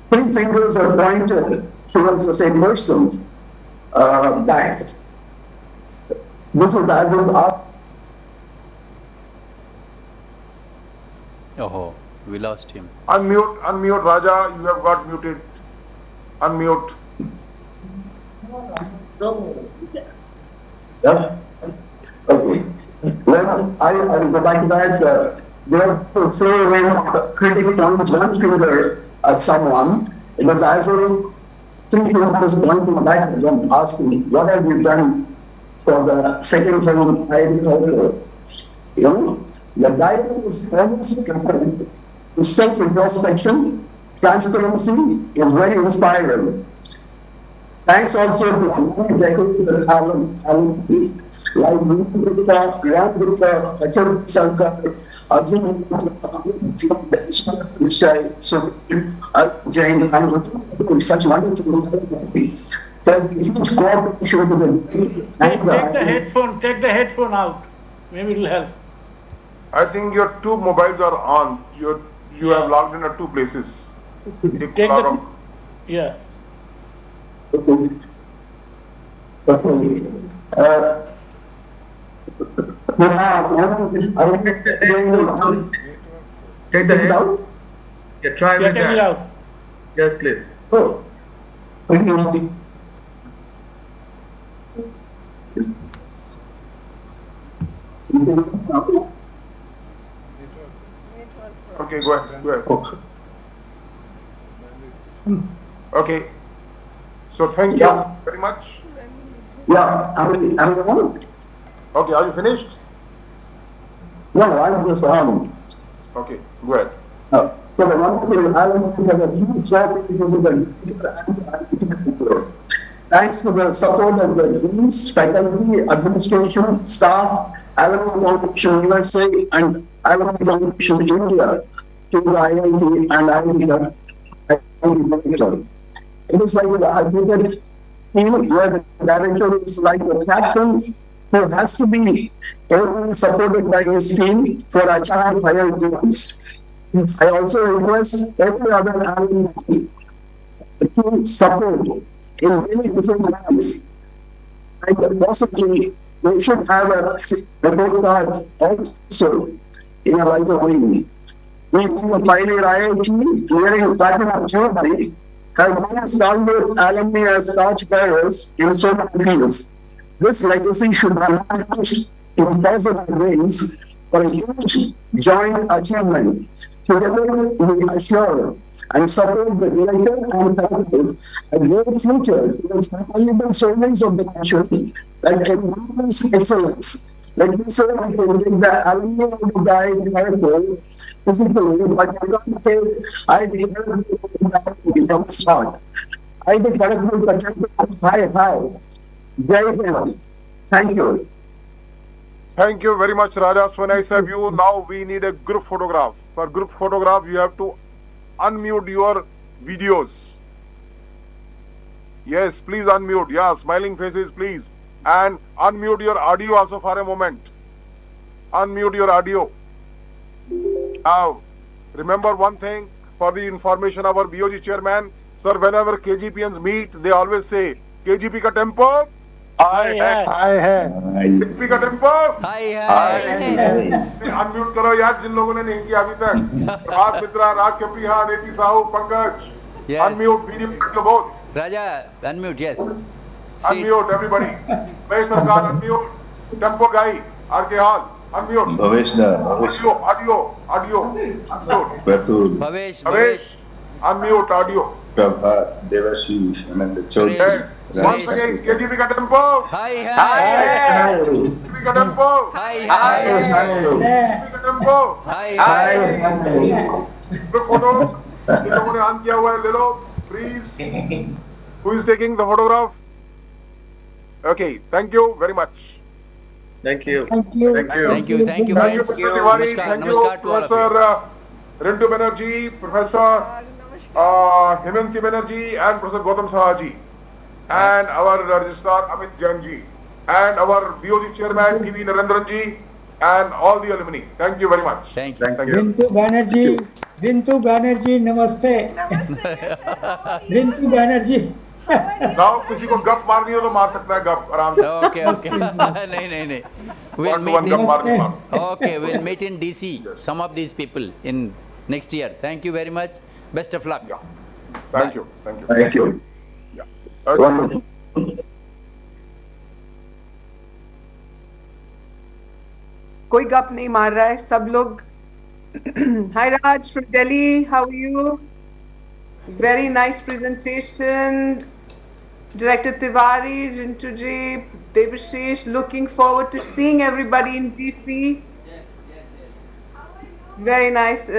three fingers are pointed towards the same person back. This is I will ask.
Oh, we lost him.
Unmute Raja, you have got muted. Unmute.
Yeah. Okay. Well, I will go back to that. They say when the critic points one finger at someone, it was as if three fingers pointing back at them, asking, what have you done for the second time I did. You know, the dialogue is almost concerned to self-introspection, transparency is very inspiring. Thanks also to the Alumni, like Grand Gupta, Achal Sarkar, Arjun, Jain, and such wonderful people. So huge cooperation with the
Take the headphone out. Maybe it'll help.
I think your two mobiles are on. You have logged in at two places.
Take the, yeah.
Okay.
Take the head. Yeah, try with
take
that.
it out.
Yes, please.
Oh.
Okay, go ahead. Okay. So thank you very much.
Yeah, I'm
Okay, are you finished?
No, I'm just
Okay, go ahead.
So the wonderful Alumni has a huge job thanks to the support of the deans, faculty, administration, staff, Alumni Foundation USA, and Alumni Foundation India. to the IIT and IIT director. It is like an advocate team where the director is like a captain who has to be everyone supported by his team for achieving higher goals. I also request every other alumni to support in many different ways. And possibly they should have a report card also in a lighter way. We from the Pioneer IIT, wearing platinum jewelry, have always downloaded alumni as torchbearers in so many fields. This legacy should be managed in positive ways for a huge joint achievement. Together, we assure and support the director and faculty a great future towards valuable service of the nation that enables excellence. Let me say, I can take the alumni of the guide careful physically, but I can't take, I deserve from the start. I the character protected high. Jai Hind. Thank you.
Thank you very much, Raja. So nice of you. Now we need a group photograph. For group photograph, you have to unmute your videos. Yes, please unmute. Yeah, smiling faces, please. And unmute your audio also for a moment. Unmute your audio. Now, remember one thing for the information of our BOG chairman, sir, whenever KGPNs meet, they always say, KGP ka tempo?
High hai.
KGP ka tempo?
Hi.
Unmute करो यार जिन लोगों ने नहीं किया अभी तक प्रभात मित्रा राज कप्रिया नेति Sahu Pankaj unmute video video both
Raja, unmute, yes.
Unmute everybody Mahesh सरकार अनम्यूट टेम्पो गाई आर के हाल अनम्यूट
भवेश दा
audio
Batul,
Bhavesh.
Unmute audio
Prabha, Devashish, and the children.
once again KGP का टेम्पो
Hi.
KGP का टेम्पो
Hi.
KGP का tempo group photo जिन लोगों ने on किया हुआ है ले लो please who is taking the photograph? Okay, thank you very much.
Thank you.
Thank you.
Thank you,
Thank you,
friends.
Mr. Tiwari. Thank you,
Namaskar to all of you.
Professor Rintu Banerjee, Professor Himanti Banerjee, and Professor Gautam Sahaji, and our Registrar Amit Jain ji, and our BOG Chairman TV Narendran ji, and all the alumni. Thank you very much.
Thank you.
Rintu Banerjee, namaste. Rintu Banerjee.
Now, किसी को गप मारनी हो तो मार सकता है गप आराम से.
Okay. नहीं. We'll meet in DC. Some of these people in next year. Thank you very much. Best of luck.
Yeah. Thank you.
Thank you.
Yeah. Okay.
Wonderful.
कोई गप नहीं मार रहा है सब लोग. Hi Raj from Delhi, how are you? Very nice presentation. Director Tiwari, Rintu ji, Devashish, looking forward to seeing everybody in DC. Yes. Very nice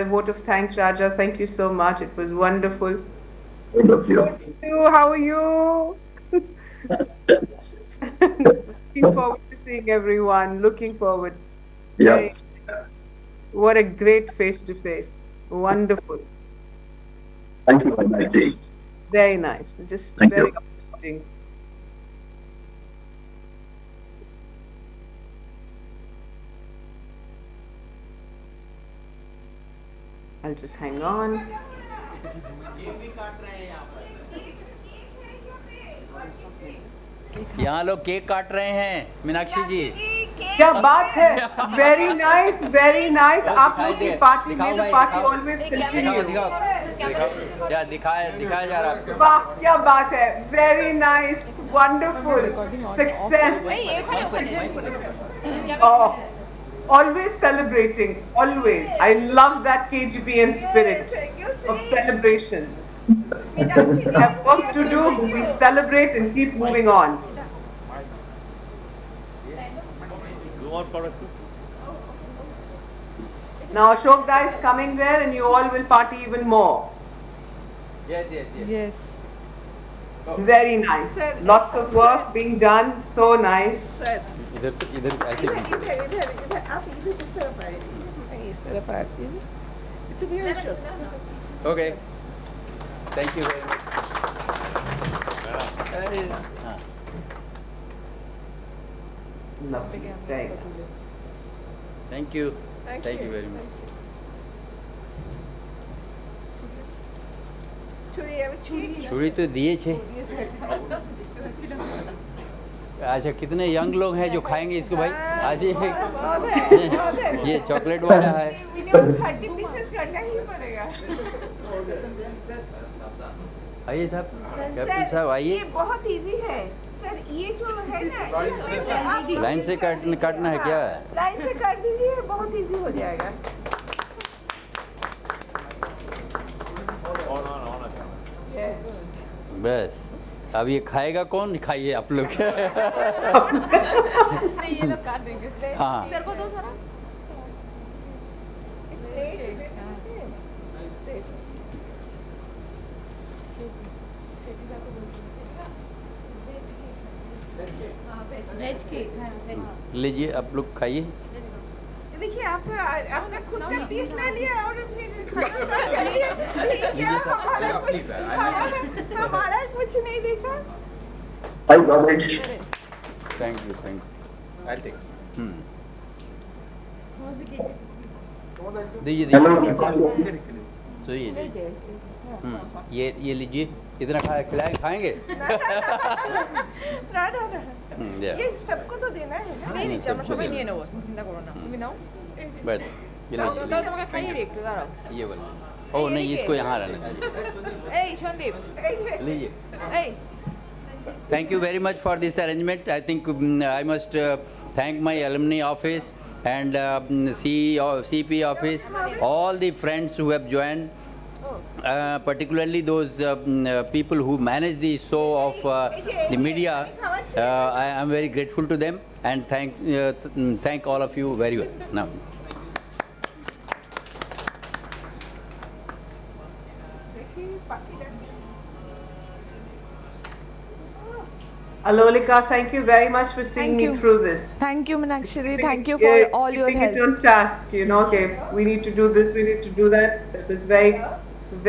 vote of thanks, Raja. Thank you so much. It was wonderful. How are you? Looking forward to seeing everyone. Looking forward.
Yeah.
What a great face-to-face. Wonderful.
Thank you very much.
Very nice. Just
Thank
very
you.
uplifting. I'll just hang on.
यहाँ लोग cake काट रहे हैं मीनाक्षी जी.
क्या बात है. Very nice, very nice. आप लोग की पार्टी में the party always continue.
दिखाओ. या दिखाया जा रहा है.
वाह क्या बात है. Very nice, wonderful, success. Oh, always celebrating, always. I love that KGPN spirit of celebrations. We have work to do. We celebrate and keep moving on. Now Ashok Da is coming there and you all will party even more.
Yes.
Very nice. Lots of work being done. So nice.
इधर ऐसे.
इधर आप इधर से
Okay. Thank you very much. हाँ.
Lovely. Very nice.
Thank you. Thank you very much. छुरी तो दिए छे. अच्छा कितने यंग लोग हैं जो खाएंगे इसको भाई? आज ये चॉकलेट वाला है.
मिनिमम 30 पीसेस करना ही पड़ेगा.
आइए साहब. कैप्टन
सर,
साहब आइए.
ये बहुत इजी है सर. ये जो है ना, इसमें से आप
लाइन से काटना है क्या?
लाइन से काट दीजिए, बहुत इजी हो जाएगा.
बस अब ये खाएगा कौन? खाइए आप लोग.
नहीं, ये लोग काट देंगे.
हाँ.
सर को दो थोड़ा. Veg cake.
लीजिए आप लोग खाइए.
देखिए आपने खुद का पीस ले लिया और फिर खाना स्टार्ट कर लिया. क्या हमारा कुछ नहीं देखा.
I got it.
Thank you.
I'll take some.
दीजिए. तो ये लीजिए. इतना खाएंगे?
ना.
Yeah.
ये सबको तो देना है ना.
नहीं, আমরা সবাই নিয়ে নেব.
চিন্তা করো না. তুমি নাও.
बट ये लीजिए.
দাও তোমাকে খাইয়ে দিই একটু দাঁড়াও.
ये वाला. ओ नहीं, इसको यहाँ रहने दीजिए.
এই সন্দীপ.
लीजिए.
এই.
Thank you very much for this arrangement. I think I must thank my alumni office and CP office, all the friends who have joined, particularly those people who manage the show of the media. I am very grateful to them and thank all of you very well. Now.
Alolika, thank you very much for seeing
Thank
me
you.
through this.
Thank you, Meenakshi.
Keeping
Thank you
it-
for all your
keeping
help.
it on task, okay, we need to do this, we need to do that. That was very,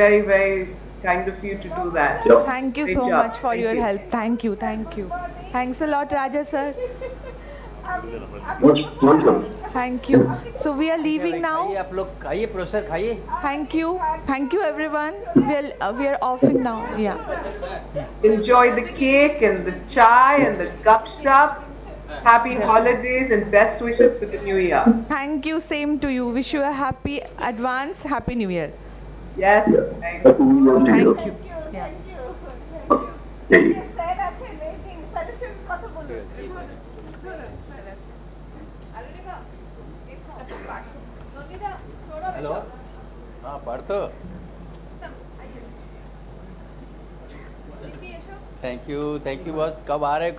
very, very kind of you to do that.
Thank you
Great
so
job.
much for
Thank
your
you.
help. Thank you. Thanks a lot, Raja sir.
Most welcome.
Thank you. So we are leaving now.
खाइए आप लोग. खाइए professor, खाइए.
Thank you everyone. We are offing now. Yeah.
Enjoy the cake and the chai and the gup shop. Happy holidays and best wishes for the new year.
Thank you. Same to you. Wish you a happy Happy New Year.
Yes. Thank you.
Thank you. Yeah.
Sir আছে meeting. স্যারের সঙ্গে কথা বলুন.
Hello. हाँ Partho. Thank you boss. कब आ रहे हो?